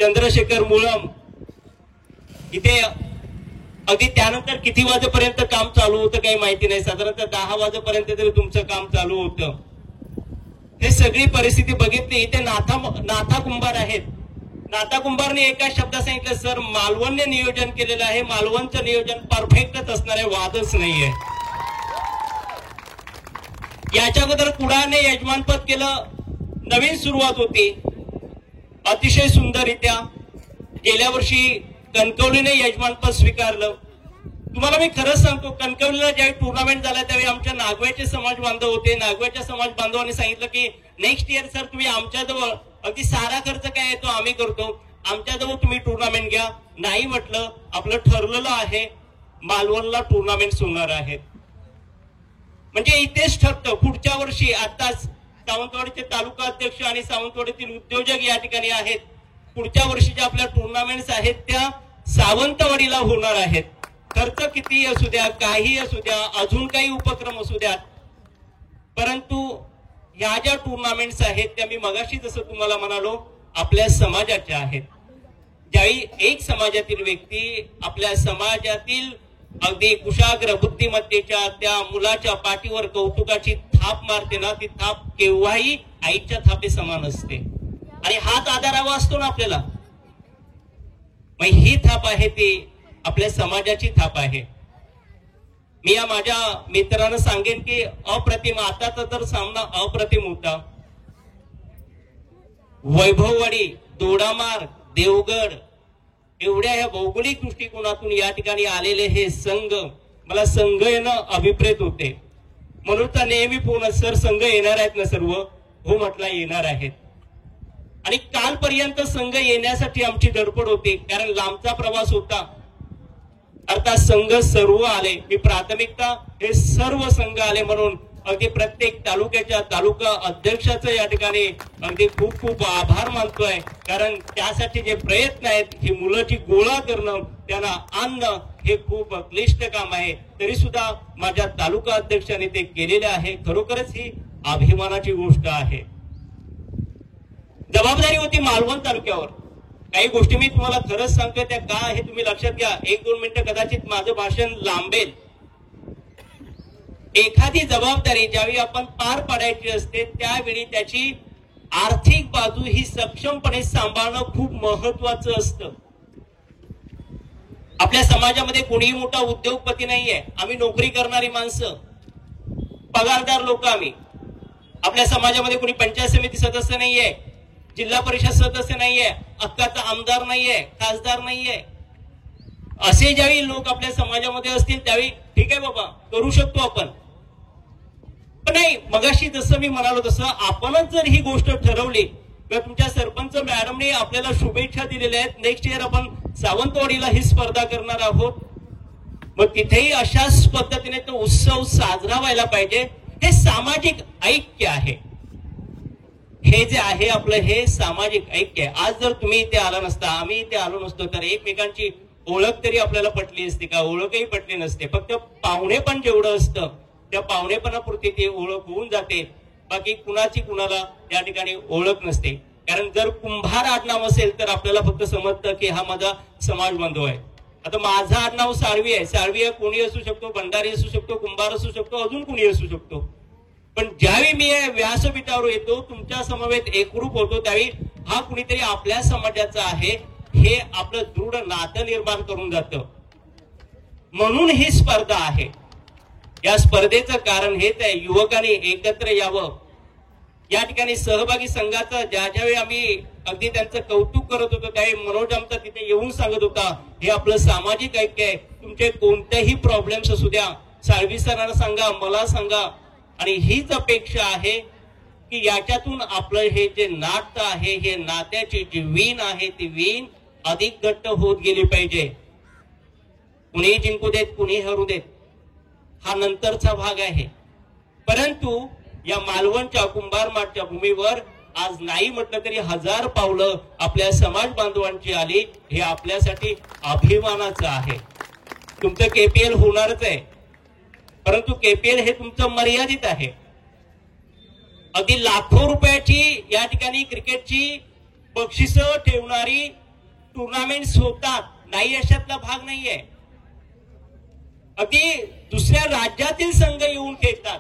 चंद्रशेखर मुळम इथे. अगदी त्यानंतर किती वाजेपर्यंत काम चालू होतं काही माहिती नाही, साधारणतः 10 वाजेपर्यंत तरी तुमचं काम चालू होतं. हे सगळी परिस्थिती बघितली. इथे नाथा कुंभार आहेत. नाथा कुंभारने एका शब्दात सांगितलं सर मालवणने नियोजन केलेलं आहे, मालवणचं नियोजन परफेक्टच असणार आहे, वादच नाहीये. याच्या अगोदर कुडाळने यजमानपद केलं, नवीन सुरुवात होती, अतिशय सुंदररित्या. गेल्या वर्षी कणकवलीने यजमानपद स्वीकारलं. तुम्हाला मी खरंच सांगतो, कणकवलीला ज्यावेळी टुर्नामेंट झाला त्यावेळी आमच्या नागव्याचे समाज बांधव होते. नागव्याच्या समाज बांधवांनी सांगितलं की नेक्स्ट इयर सर तुम्ही आमच्याजवळ अगदी सारा खर्च काय आहे तो आम्ही करतो, आमच्याजवळ तुम्ही टुर्नामेंट घ्या. नाही म्हटलं, आपलं ठरलेलं आहे, मालवणला टुर्नामेंट होणार आहेत. म्हणजे इथेच ठरतं. पुढच्या वर्षी आताच सावंतवाडीचे तालुका अध्यक्ष आणि सावंतवाडीतील उद्योजक या ठिकाणी आहेत. पुढच्या वर्षीच्या आपल्या टुर्नामेंट्स आहेत त्या सावंतवाडीला होणार आहेत. खर्च किती असू द्या, काही असू द्या, अजून काही उपक्रम असू द्या, परंतु ह्या ज्या टुर्नामेंट्स आहेत त्या मी मगाशी जसं तुम्हाला म्हणालो आपल्या समाजाच्या आहेत. ज्यावेळी एक समाजातील व्यक्ती आपल्या समाजातील अगदी कुशाग्र बुद्धिमत्तेच्या त्या मुलाच्या पाठीवर कौतुकाची थाप मारते ना, ती थाप केव्हाही आईच्या थापे समान असते. आणि हाच आधारावा असतो ना आपल्याला. मग ही थाप आहे ती आपल्या समाजाची थाप आहे. मी या माझ्या मित्रांना सांगेन की अप्रतिम, आताचा तर सामना अप्रतिम होता. वैभववाडी, दोडामार्ग, देवगड एवढ्या या भौगोलिक दृष्टिकोनातून या ठिकाणी आलेले हे संघ, मला संघ येणं अभिप्रेत होते. म्हणून तर नेहमी फोन, सर संघ येणार आहेत ना सर्व? हो म्हटलं येणार आहेत. आणि कालपर्यंत संघ येण्यासाठी आमची धडपड होती, कारण लांबचा प्रवास होता. अर्थात संघ सर्व आले, मी प्राथमिकता हे सर्व संघ आले म्हणून अगदी प्रत्येक तालुक्याच्या तालुका अध्यक्षाचं या ठिकाणी अगदी खूप खूप आभार मानतोय. कारण त्यासाठी जे प्रयत्न आहेत, ही मुलं गोळा करणं, त्यांना आणणं, हे खूप क्लिष्ट काम आहे. तरी सुद्धा माझ्या तालुका अध्यक्षाने ते केलेले आहे. खरोखरच ही अभिमानाची गोष्ट आहे. जबाबदारी होती मालवण तालुक्यावर. काही गोष्टी मी तुम्हाला खरंच सांगतोय त्या का आहे तुम्ही लक्षात घ्या. 1-2 मिनिटं कदाचित माझं भाषण लांबेल. एखादी जबाबदारी ज्यावेळी आपण पार पाडायची असते त्यावेळी त्याची आर्थिक बाजू ही सक्षमपणे सांभाळणं खूप महत्वाचं असतं. आपल्या समाजामध्ये कोणीही मोठा उद्योगपती नाहीये. आम्ही नोकरी करणारी माणसं, पगारदार लोक आम्ही. आपल्या समाजामध्ये कोणी पंचायत समिती सदस्य नाहीये, जिल्हा परिषद सदस्य नाहीये, हक्काचा आमदार नाहीये, खासदार नाहीये. असे ज्यावेळी लोक आपल्या समाजामध्ये असतील त्यावेळी ठीक आहे बाबा, करू शकतो आपण. पण नाही, मगाशी जसं मी म्हणालो तसं आपणच जर ही गोष्ट ठरवली, किंवा तुमच्या सरपंच मॅडमने आपल्याला शुभेच्छा दिलेल्या आहेत, नेक्स्ट इयर आपण सावंतवाडीला ही स्पर्धा करणार आहोत, मग तिथेही अशाच पद्धतीने तो उत्सव साजरा व्हायला पाहिजे. हे सामाजिक ऐक्य आहे. हे जे आहे आपलं हे सामाजिक ऐक्य आहे. आज जर तुम्ही इथे आला नसता, आम्ही इथे आलो नसतो, तर एकमेकांची ओळख तरी आपल्याला पटली असते का? ओळखही पटली नसते. फक्त पाहुणेपण जेवढं असतं त्या पाहुणेपणापुरती ती ओळख होऊन जाते. बाकी कुणाची कुणाला या ठिकाणी ओळख नसते. कारण जर कुंभार आडनाव असेल तर आपल्याला फक्त समजतं की हा माझा समाज बांधव आहे. आता माझं आडनाव साळवी आहे. साळवी आहे कोणी असू शकतो, भंडारी असू शकतो, कुंभार असू शकतो, अजून कुणी असू शकतो. पण ज्यावेळी मी व्यासपीठावर येतो, तुमच्या समवेत एकरूप होतो, त्यावेळी हा कुणीतरी आपल्या समाजाचा आहे हे आपलं दृढ नातं निर्माण करून जातं. म्हणून ही स्पर्धा आहे. या स्पर्धेचं कारण हेच आहे, युवकांनी एकत्र यावं. या ठिकाणी सहभागी संघाचं ज्यावेळी आम्ही अगदी त्यांचं कौतुक करत होतो त्यावेळी मनोज आमचा तिथे येऊन सांगत होता, हे आपलं सामाजिक ऐक्य आहे. तुमचे कोणतेही प्रॉब्लेम्स असू द्या, साळवी सरांना सांगा, मला सांगा. आणि हीच अपेक्षा आहे की याच्यातून आपलं हे जे नातं आहे, हे नात्याची जी वीण आहे ती वीण अधिक घट्ट होत गेली पाहिजे. कुणीही जिंकू देत, कुणीही हरू देत, हा नंतरचा भाग आहे. परंतु या मालवणच्या कुंभार माठच्या भूमीवर आज नाही म्हटलं तरी 1000 पावलं आपल्या समाज बांधवांची आली. हे आपल्यासाठी अभिमानाचं आहे. तुमचं केपीएल होणारच आहे, परंतु केपीएल हे तुमचं मर्यादित आहे. अगदी लाखो रुपयाची या ठिकाणी क्रिकेटची बक्षिसं ठेवणारी टुर्नामेंट्स होतात, नाही अशातला भाग नाहीये. अगदी दुसऱ्या राज्यातील संघ येऊन खेळतात,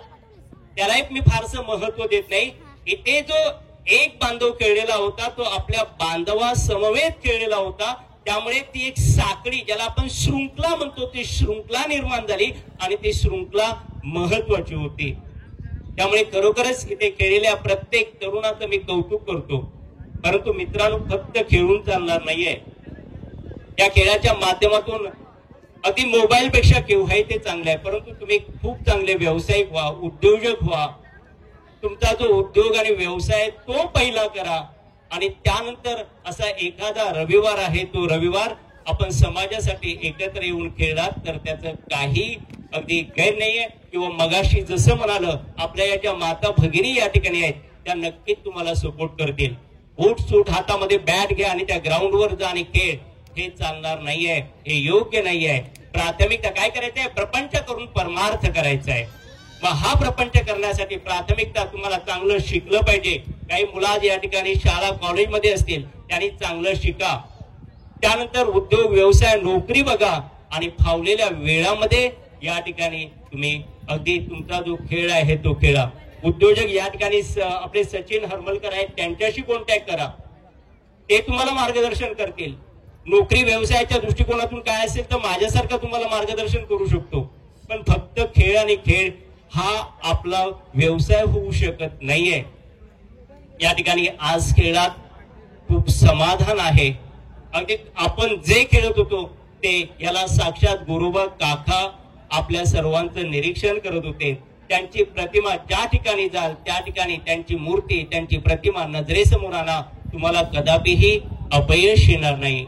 त्याला एक मी फारसं महत्व देत नाही. इथे जो एक बांधव खेळलेला होता तो आपल्या बांधवा समवेत खेळलेला होता. त्यामुळे ती एक साखळी, ज्याला आपण शृंखला म्हणतो, ती शृंखला निर्माण झाली आणि ती शृंखला महत्वाची होती. त्यामुळे खरोखरच इथे खेळलेल्या प्रत्येक तरुणाचं मी कौतुक करतो. परंतु मित्रांनो, फक्त खेळून चालणार नाहीये. या खेळाच्या माध्यमातून अगदी मोबाईल पेक्षा केव्हाही ते चांगलं आहे, परंतु तुम्ही खूप चांगले व्यावसायिक व्हा, उद्योजक व्हा. तुमचा जो उद्योग आणि व्यवसाय तो पहिला करा आणि त्यानंतर असा एखादा रविवार आहे, तो रविवार आपण समाजासाठी एकत्र येऊन खेळलात तर त्याचं काही अगदी गैर नाहीये. किंवा मगाशी जसं म्हणालं, आपल्या या ज्या माता भगिनी या ठिकाणी आहेत त्या नक्कीच तुम्हाला सपोर्ट करतील. बूट सूट हातामध्ये बॅट घ्या आणि त्या ग्राउंडवर जा आणि खेळ, हे चालणार नाहीये, हे योग्य नाहीये. प्राथमिकता काय करायचंय? प्रपंच करून परमार्थ करायचा आहे. मग हा प्रपंच करण्यासाठी प्राथमिकता तुम्हाला चांगलं शिकलं पाहिजे. काही मुलं या ठिकाणी शाळा कॉलेजमध्ये असतील, त्यांनी चांगलं शिका. त्यानंतर उद्योग व्यवसाय नोकरी बघा आणि फावलेल्या वेळामध्ये या ठिकाणी तुम्ही अगदी तुमचा जो खेळ आहे तो खेळा. उद्योजक या ठिकाणी आपले सचिन हरमलकर आहेत, त्यांच्याशी कॉन्टॅक्ट करा, ते तुम्हाला मार्गदर्शन करतील. नोकरी व्यवसायाच्या दृष्टिकोनातून काय असेल तर माझ्यासारखं तुम्हाला मार्गदर्शन करू शकतो. पण फक्त खेळ आणि खेळ हा आपला व्यवसाय होऊ शकत नाहीये. या ठिकाणी आज खेळात खूप समाधान आहे. अगदी आपण जे खेळत होतो ते याला साक्षात गुरुबा काका आपल्या सर्वांचं निरीक्षण करत होते. त्यांची प्रतिमा ज्या ठिकाणी जाल त्या ठिकाणी त्यांची मूर्ती त्यांची प्रतिमा नजरेसमोर आणा, तुम्हाला कदापिही अपयश येणार नाही.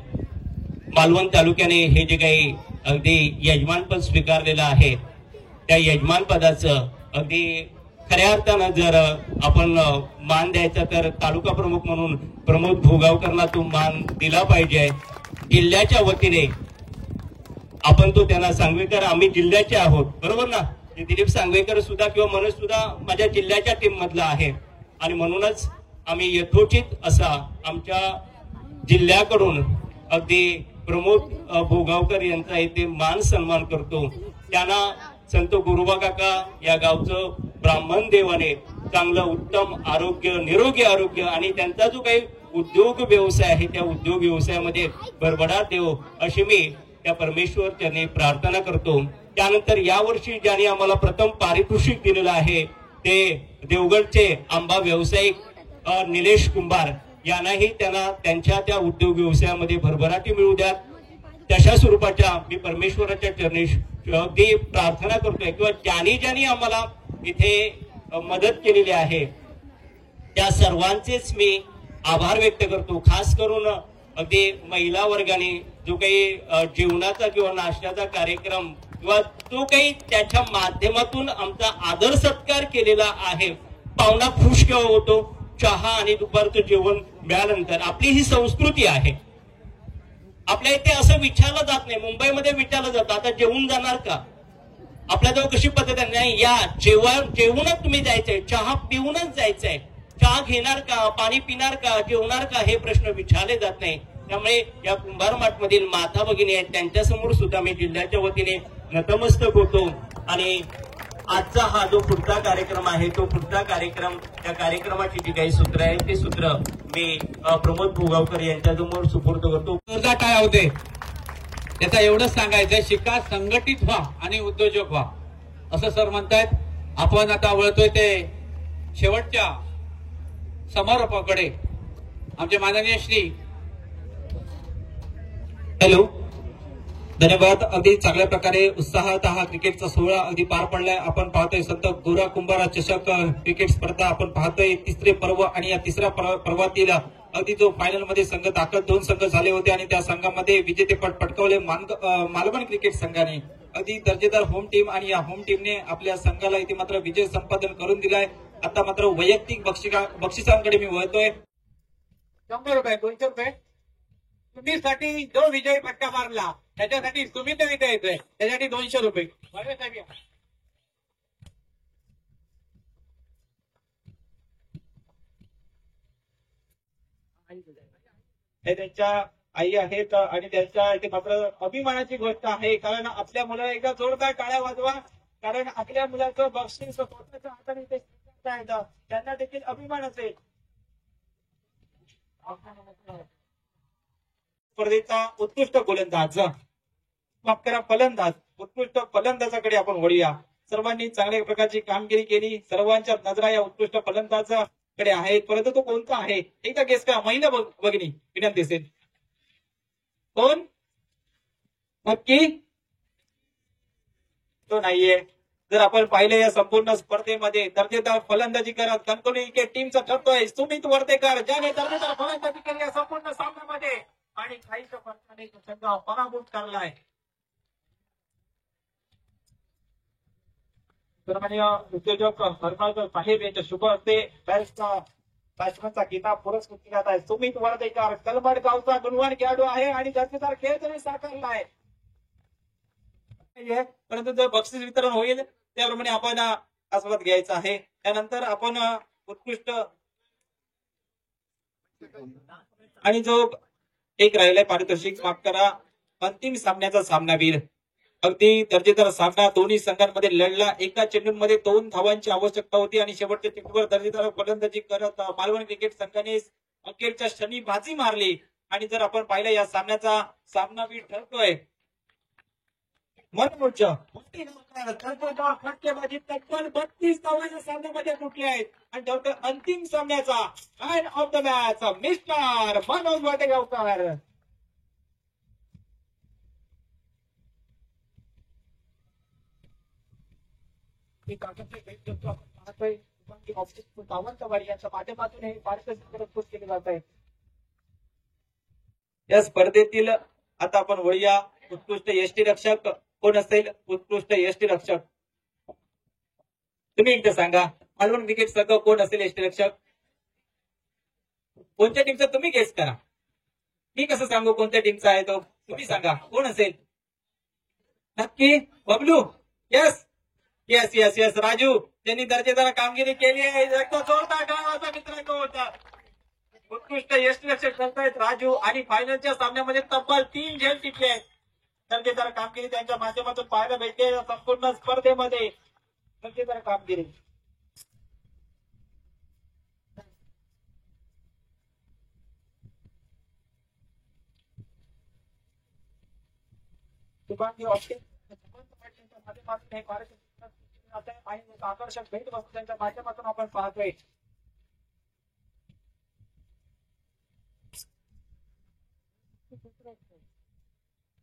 मालवण तालुक्याने हे जे काही अगदी यजमानपद स्वीकारलेलं आहे त्या यजमान पदाचं अगदी खऱ्या अर्थानं जर आपण मान द्यायचा तर तालुका प्रमुख म्हणून प्रमोद भोगावकरला तो मान दिला पाहिजे. जिल्ह्याच्या वतीने आपण तो त्यांना सांगवेकर आम्ही जिल्ह्याचे आहोत, बरोबर ना. दिलीप सांगवेकर सुद्धा किंवा मनोज सुद्धा माझ्या जिल्ह्याच्या टीम मधला आहे आणि म्हणूनच आम्ही यथोचित असा आमच्या जिल्ह्याकडून अगदी प्रमोद भोगावकर यांचा इथे मान सन्मान करतो. त्यांना संत गुरुबा काका या गावचं ब्राह्मण देवाने चांगलं उत्तम आरोग्य, निरोगी आरोग्य आणि त्यांचा जो काही उद्योग व्यवसाय आहे त्या उद्योग व्यवसायामध्ये भरभराट देव अशी मी त्या परमेश्वर त्यांनी प्रार्थना करतो. त्यानंतर यावर्षी ज्यांनी आम्हाला प्रथम पारितोषिक दिलेलं आहे ते देवगडचे आंबा व्यावसायिक निलेश कुंभार यांनाही त्यांना त्यांच्या त्या उद्योग व्यवसायामध्ये भरभराटी मिळू द्यात. तशा स्वरूपाच्या मी परमेश्वराच्या चरणी अगदी प्रार्थना करतोय किंवा ज्यांनी आम्हाला इथे मदत केलेली आहे त्या सर्वांचेच मी आभार व्यक्त करतो. खास करून अगदी महिला वर्गाने जो काही जेवणाचा किंवा नाश्त्याचा कार्यक्रम किंवा जो काही त्याच्या माध्यमातून आमचा आदर सत्कार केलेला आहे. पाहुणा खुश केव्हा होतो, चहा आणि दुपारचं जेवण मिळाल्यानंतर. आपली ही संस्कृती आहे. आपल्या इथे असं विचारलं जात नाही, मुंबईमध्ये विचारलं जातं आता जेवून जाणार का. आपल्याजवळ कशी पद्धत आहे, नाही या जेवूनच तुम्ही जायचंय, चहा पिऊनच जायचंय. चहा घेणार का, पाणी पिणार का, जेवणार का हे प्रश्न विचारले जात नाही. त्यामुळे या कुंभार मठ मधील माता भगिनी आहेत त्यांच्यासमोर सुद्धा मी जिल्ह्याच्या वतीने नतमस्तक होतो. आणि आजचा हा जो पुढचा कार्यक्रम आहे तो पुढचा कार्यक्रम त्या कार्यक्रमाची जी काही सूत्र आहेत ते सूत्र मी प्रमोद भोगावकर यांच्यासमोर सुपूर्द करतो. काय होते त्याचा एवढंच सांगायचंय, शिका, संघटित व्हा आणि उद्योजक व्हा असं सर म्हणतायत. आपण आता वळतोय ते शेवटच्या समारोपाकडे. आमचे माननीय श्री हॅलो, धन्यवाद. अगदी चांगल्या प्रकारे उत्साहात हा क्रिकेटचा सोहळा अगदी पार पडलाय. आपण पाहतोय संत गोरा कुंभारा चषक क्रिकेट स्पर्धा आपण पाहतोय. तिसरे पर्व आणि या तिसऱ्या पर्वातील अगदी जो फायनल मध्ये संघ दाखल 2 संघ झाले होते आणि त्या संघामध्ये विजेतेपद पटकावले मालवण क्रिकेट संघाने. अगदी दर्जेदार होम टीम आणि या होम टीमने आपल्या संघाला इथे मात्र विजय संपादन करून दिलाय. आता मात्र वैयक्तिक बक्षिसांकडे मी वळतोय. 100 रुपये 200 रुपये तुम्हीसाठी जो विजय फटका मारला त्याच्यासाठी तुम्ही तर इथे येतोय त्याच्यासाठी 200 रुपये. हे त्यांच्या आई आहेत आणि त्यांच्या इथे मात्र अभिमानाची गोष्ट आहे. कारण आपल्या मुलाला एकदा जोरदार टाळ्या वाजवा, कारण आपल्या मुलाचं बक्षीस स्वतःच्या हाताने ते त्यांना देखील अभिमान असेल. स्पर्धेचा उत्कृष्ट गोलंदाज, माफ करा फलंदाज, उत्कृष्ट फलंदाजाकडे आपण वळूया. सर्वांनी चांगल्या प्रकारची कामगिरी केली. सर्वांच्या नजरा या उत्कृष्ट फलंदाजाकडे आहेत, परंतु तो कोणता आहे एकदा गेस करा. महिला भगिनी विनंती असेल. कोण नक्की तो नाहीये. जर आपण पाहिलं या संपूर्ण स्पर्धेमध्ये दर्जेदार फलंदाजी करत कणकवली क्रिकेट टीमचा ठरतोय सुमित वर्तेकर, ज्याने दर्जेदार फलंदाजी केली या संपूर्ण सामन्यामध्ये आणि काहीच्या फरकाने संघ पराभूत करलाय. सन्माननीय उद्योजक हरमाल साहेब यांच्या शुभ हस्ते बॅट्समनचा किताब पुरस्कृत करण्यात आहे. सुमित वर्तेकर कलमड गावचा गुणवान खेळाडू आहे आणि दर्जेदार खेळ त्यांनी साकारलाय. परंतु जर बक्षीस वितरण होईल त्याप्रमाणे आपण आस्वाद घ्यायचा आहे. त्यानंतर आपण उत्कृष्ट आणि जो एक राहिलाय पारितोषिक, माफ करा, अंतिम सामन्याचा सामनावीर. अगदी दर्जेदार सामना दोन्ही संघांमध्ये लढला. एका चेंडूमध्ये 2 धावांची आवश्यकता होती आणि शेवटच्या चेंडूवर दर्जेदार फलंदाजी करत मालवण क्रिकेट संघाने अखेरच्या क्षणी बाजी मारली. आणि जर आपण पाहिलं या सामन्याचा सामनावीर ठरतोय मनोज फटकेबाजी तब्बल 32 धावांच्या सामन्यामध्ये कुठले आहेत आणि ठरतोय अंतिम सामन्याचा man of the match mister Manoj Wategaonkar. ही काकाची भेट देतो आपण पाहतोय ऑफिस सावंतवाडी यांच्या माध्यमातून हे पारितोषिक प्रस्तुत केले जात आहे. या स्पर्धेतील आता आपण वळूया. उत्कृष्ट यष्टी रक्षक कोण असेल? उत्कृष्ट यष्टी रक्षक तुम्ही एकदा सांगा. मालवण क्रिकेट संघ कोण असेल यष्टी रक्षक? कोणत्या टीमचा तुम्ही गेस करा. मी कसं सांगू कोणत्या टीमचा आहे तो? तुम्ही सांगा कोण असेल. नक्की Bablu. Yes yes yes yes Raju त्यांनी दर्जेदार कामगिरी केली आहे. जोरदार टाळ्या वाजवा मित्रांनो. होता उत्कृष्ट यष्टीरक्षक करतायत राजू आणि फायनलच्या सामन्यामध्ये तब्बल 3 झेल टिकले आहेत. दर्जेदार कामगिरी त्यांच्या माध्यमातून पाहायला भेटते संपूर्ण स्पर्धेमध्ये. दर्जेदार कामगिरी. आकर्षक भेट वस्तू त्यांच्या माध्यमातून आपण पाहतोय.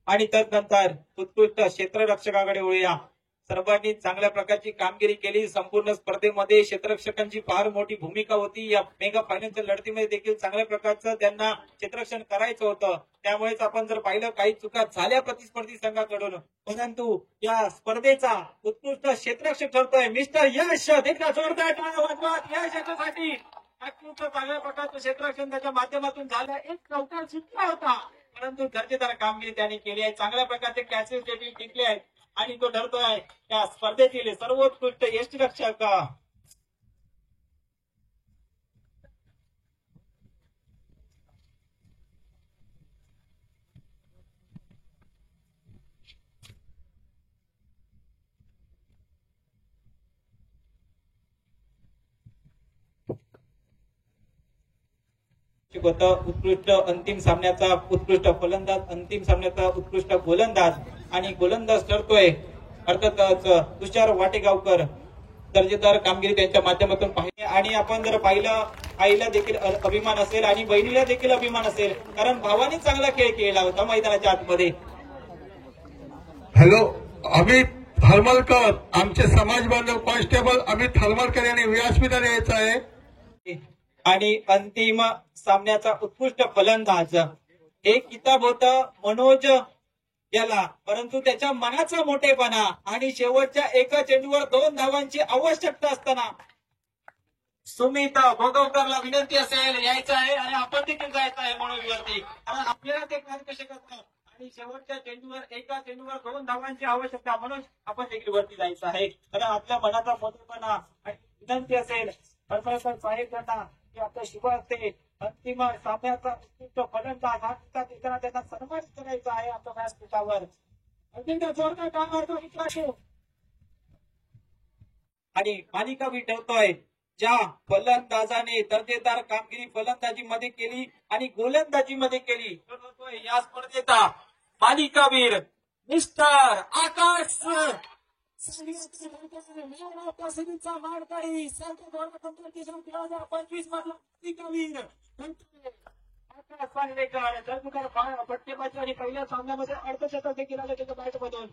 आणि तदनंतर उत्कृष्ट क्षेत्ररक्षकाकडे वळूया. सर्वांनी चांगल्या प्रकारची कामगिरी केली. संपूर्ण स्पर्धेमध्ये क्षेत्ररक्षकांची फार मोठी भूमिका होती. या मेगा फायनलच्या लढतीमध्ये देखील चांगल्या प्रकारचं त्यांना क्षेत्ररक्षण करायचं होतं. त्यामुळेच आपण जर पाहिलं काही चुका झाल्या प्रतिस्पर्धी संघाकडून, परंतु या स्पर्धेचा उत्कृष्ट क्षेत्ररक्षक ठरतोय मिस्टर यश. देखील जोरदार टाळ्या वाजवत यश याच्यासाठी. अत्यंत चांगल्या प्रकारचं क्षेत्ररक्षण त्याच्या माध्यमातून झालं. एक चौकार सुटला होता परंतु दर्जेदार कामगिरी त्याने केली आहे. चांगल्या प्रकारचे कॅचेस देखील टिकले आहेत आणि तो ठरतोय या स्पर्धेतील सर्वोत्कृष्ट यष्टीरक्षक. होतं उत्कृष्ट अंतिम सामन्याचा उत्कृष्ट फलंदाज, अंतिम सामन्याचा उत्कृष्ट गोलंदाज आणि गोलंदाज ठरतोय अर्थातच तुषार वाटेगावकर. दर्जेदार कामगिरी त्यांच्या माध्यमातून पाहिली आणि आपण जर पाहिलं आईला देखील अभिमान असेल आणि बहिणीला देखील अभिमान असेल कारण भावाने चांगला खेळ केला होता मैदानाच्या आतमध्ये. हॅलो अमित हरमलकर, आमचे समाज बांधव कॉन्स्टेबल अमित हरमलकर यांनी व्यासपीठावर यायचं आहे. आणि अंतिम सामन्याचा उत्कृष्ट फलंदाज एक किताब होतं मनोज याला, परंतु त्याच्या मनाचा मोठेपणा आणि शेवटच्या एका चेंडूवर 2 धावांची आवश्यकता असताना सुमित भोगवकरला विनंती असेल यायचं आहे आणि आपण देखील जायचं आहे मनोजवरती कारण आपल्याला ते करू शकत नाही आणि शेवटच्या चेंडूवर एका चेंडूवर 2 धावांची आवश्यकता. मनोज आपण देखील वरती जायचं आहे कारण आपल्या मनाचा मोठेपणा आणि विनंती असेल साहेब त्यांना की आपल्या शुभ असते अंतिम सामन्याचा उत्कृष्ट फलंदाज हा किताब देताना त्यांना सन्मानित करायचा आहे आपल्या व्यासपीठावर. जोरदार काम करतो मित्रांनो आणि मालिका मी ठेवतोय ज्या फलंदाजाने दर्जेदार कामगिरी फलंदाजीमध्ये केली आणि गोलंदाजीमध्ये केली या स्पर्धेचा मालिकावीर मिस्टर आकाश मानकरी 2025 मधला मालिकावीर आकाश पांडेकर. फटकेबाजी आणि पहिल्या सामन्यामध्ये अर्धशतक देखील आले त्याच्या बॅटमधून.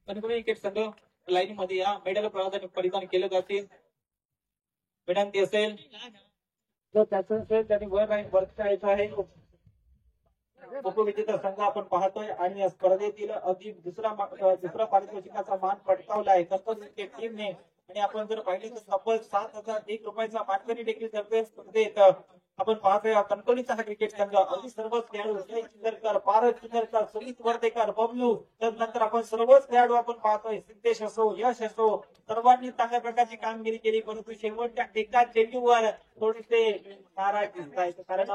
क्रिकेट संघ लाईन मध्ये या मेडल परिधान केलं जातील. विनंती असेल तर त्याचं त्यांनी वर लाईन वरती जायचं आहे. उपविजेता संघ आपण पाहतोय आणि या स्पर्धेतील अगदी दुसरा पारितोषिकाचा मान पटकावला आहे क्रिकेट टीमने आणि आपण जर पाहिले तर तब्बल 7,001 रुपयाचा मानकरी देखील ठरतोय स्पर्धेत. आपण पाहतोय कणकवलीचा हा क्रिकेट संघ अगदी सर्वच खेळाडू चिंदरकर, पारस चिंदरकर, सुमित वर्धेकर, बबलू त्यानंतर आपण सर्वच खेळाडू आपण पाहतोय सिद्धेश असो यश असो सर्वांनी चांगल्या प्रकारची कामगिरी केली परंतु शेवटच्या एका चेंडूवर थोडेसे नाराज दिसत आहेत कारण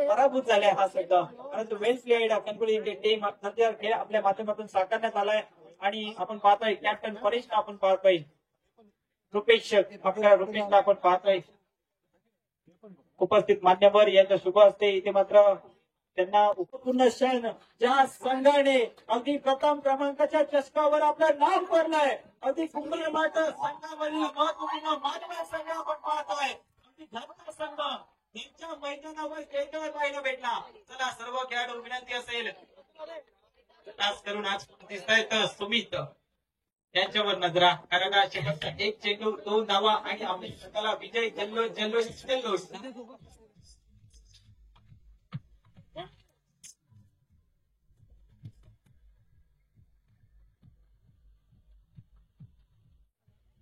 पराभूत झाले हा संघ. परंतु वेल प्लेड कणकवली टीम खेळ आपल्या माध्यमातून साकारण्यात आलाय आणि आपण पाहतोय कॅप्टन परेश आपण पाहतोय रुपेश आपल्या रुपेशला आपण पाहतोय उपस्थित मान्यवर यांच्या शुभ असते. इथे मात्र त्यांना उपपूर्ण क्षण ज्या संघाने अगदी प्रथम क्रमांकाच्या चषकावर आपलं नाव कोरलंय अधिक घुमरेमाट संघावरील महत्वपूर्ण मानव संघ आपण पाहतोय. अगदी घरचा संघ यांच्या मैदानावर एकत्र पाहायला भेटला. चला सर्व खेळाडू विनंती असेल तास करून आज दिसत आहेत सुमित यांच्यावर नजरा. कारण शेवटचा एक चेंडू 2 धावा आणि आपल्या संघाला विजय जल्लोष जल्लोष जल्लोष.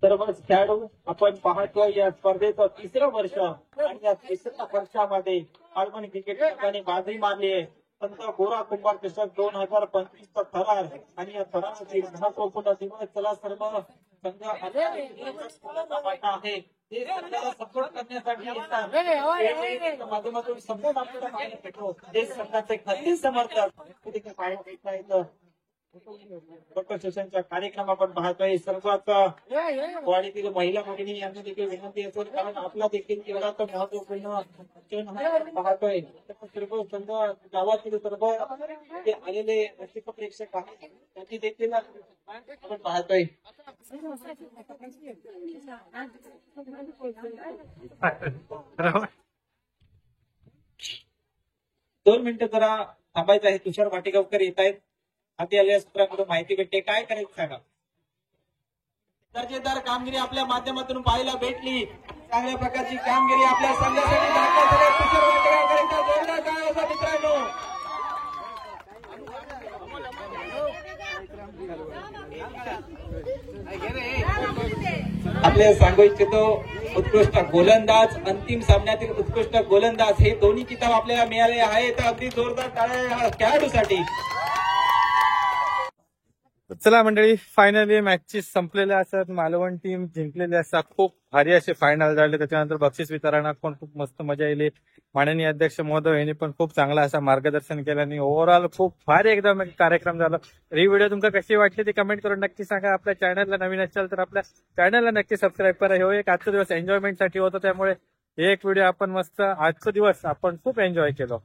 सर्वच खेळाडू आपण पाहतोय या स्पर्धेचं 3रं वर्ष आणि या 3रच्या वर्षामध्ये आळवण क्रिकेट संघाने बाजी मारली आहे. संत गोरा कुंभार चषक 2025 चा थरार आणि या थरारातील महत्वपूर्ण दिवस. चला सर्व संघ आहे ते संघाला सपोर्ट करण्यासाठी येतात. माध्यमातून सपोर्ट आपल्याला पाहायला भेटतो. ते संघाचे खंडित समर्थक तिथे पाहायला भेटत आहेत. डॉक्टर सेशनचा कार्यक्रम आपण पाहतोय. सर्वात वाडीतील महिला भगिनी यांना देखील विनंती असेल कारण आपला देखील एवढा तर महत्वपूर्ण पाहतोय. सर्व संघ गावातील सर्व ते आलेले रसिक प्रेक्षक आहेत त्यांनी देखील आपण पाहतोय. 2 मिनिटं जरा थांबायचं आहे. तुषार वाटेगावकर येत आहेत. हाती आलेल्या सूत्रांकडून माहिती भेटते. काय करायचं सांगा. दर्जेदार कामगिरी आपल्या माध्यमातून पाहायला भेटली. चांगल्या प्रकारची कामगिरी आपल्या संघासाठी दाखल झाली. तुषार वाटेगावकरांचा जोरदार टाळ्या वाजवा मित्रांनो. आपल्या सांगू इच्छितो उत्कृष्ट गोलंदाज, अंतिम सामन्यातील उत्कृष्ट गोलंदाज हे दोन्ही किताब आपल्याला मिळाले आहेत. अगदी जोरदार टाळ्या खेळाडूसाठी. चला मंडळी, फायनली मॅचेस संपलेल्या असतात. मालवण टीम जिंकलेली असतात. खूप भारी असे फायनल झाले. त्याच्यानंतर बक्षीस वितरणात पण खूप मस्त मजा येईल. माननीय अध्यक्ष महोदय यांनी पण खूप चांगला असं मार्गदर्शन केलं आणि ओव्हरऑल खूप भारी एकदम कार्यक्रम झाला. ही व्हिडिओ तुमका कशी वाटली ती कमेंट करून नक्की सांगा. आपल्या चॅनलला नवीन असाल तर आपल्या चॅनलला नक्की सबस्क्राईब करा. हो एक आजचा दिवस एन्जॉयमेंटसाठी होता त्यामुळे एक व्हिडिओ आपण मस्त आजचा दिवस आपण खूप एन्जॉय केलो.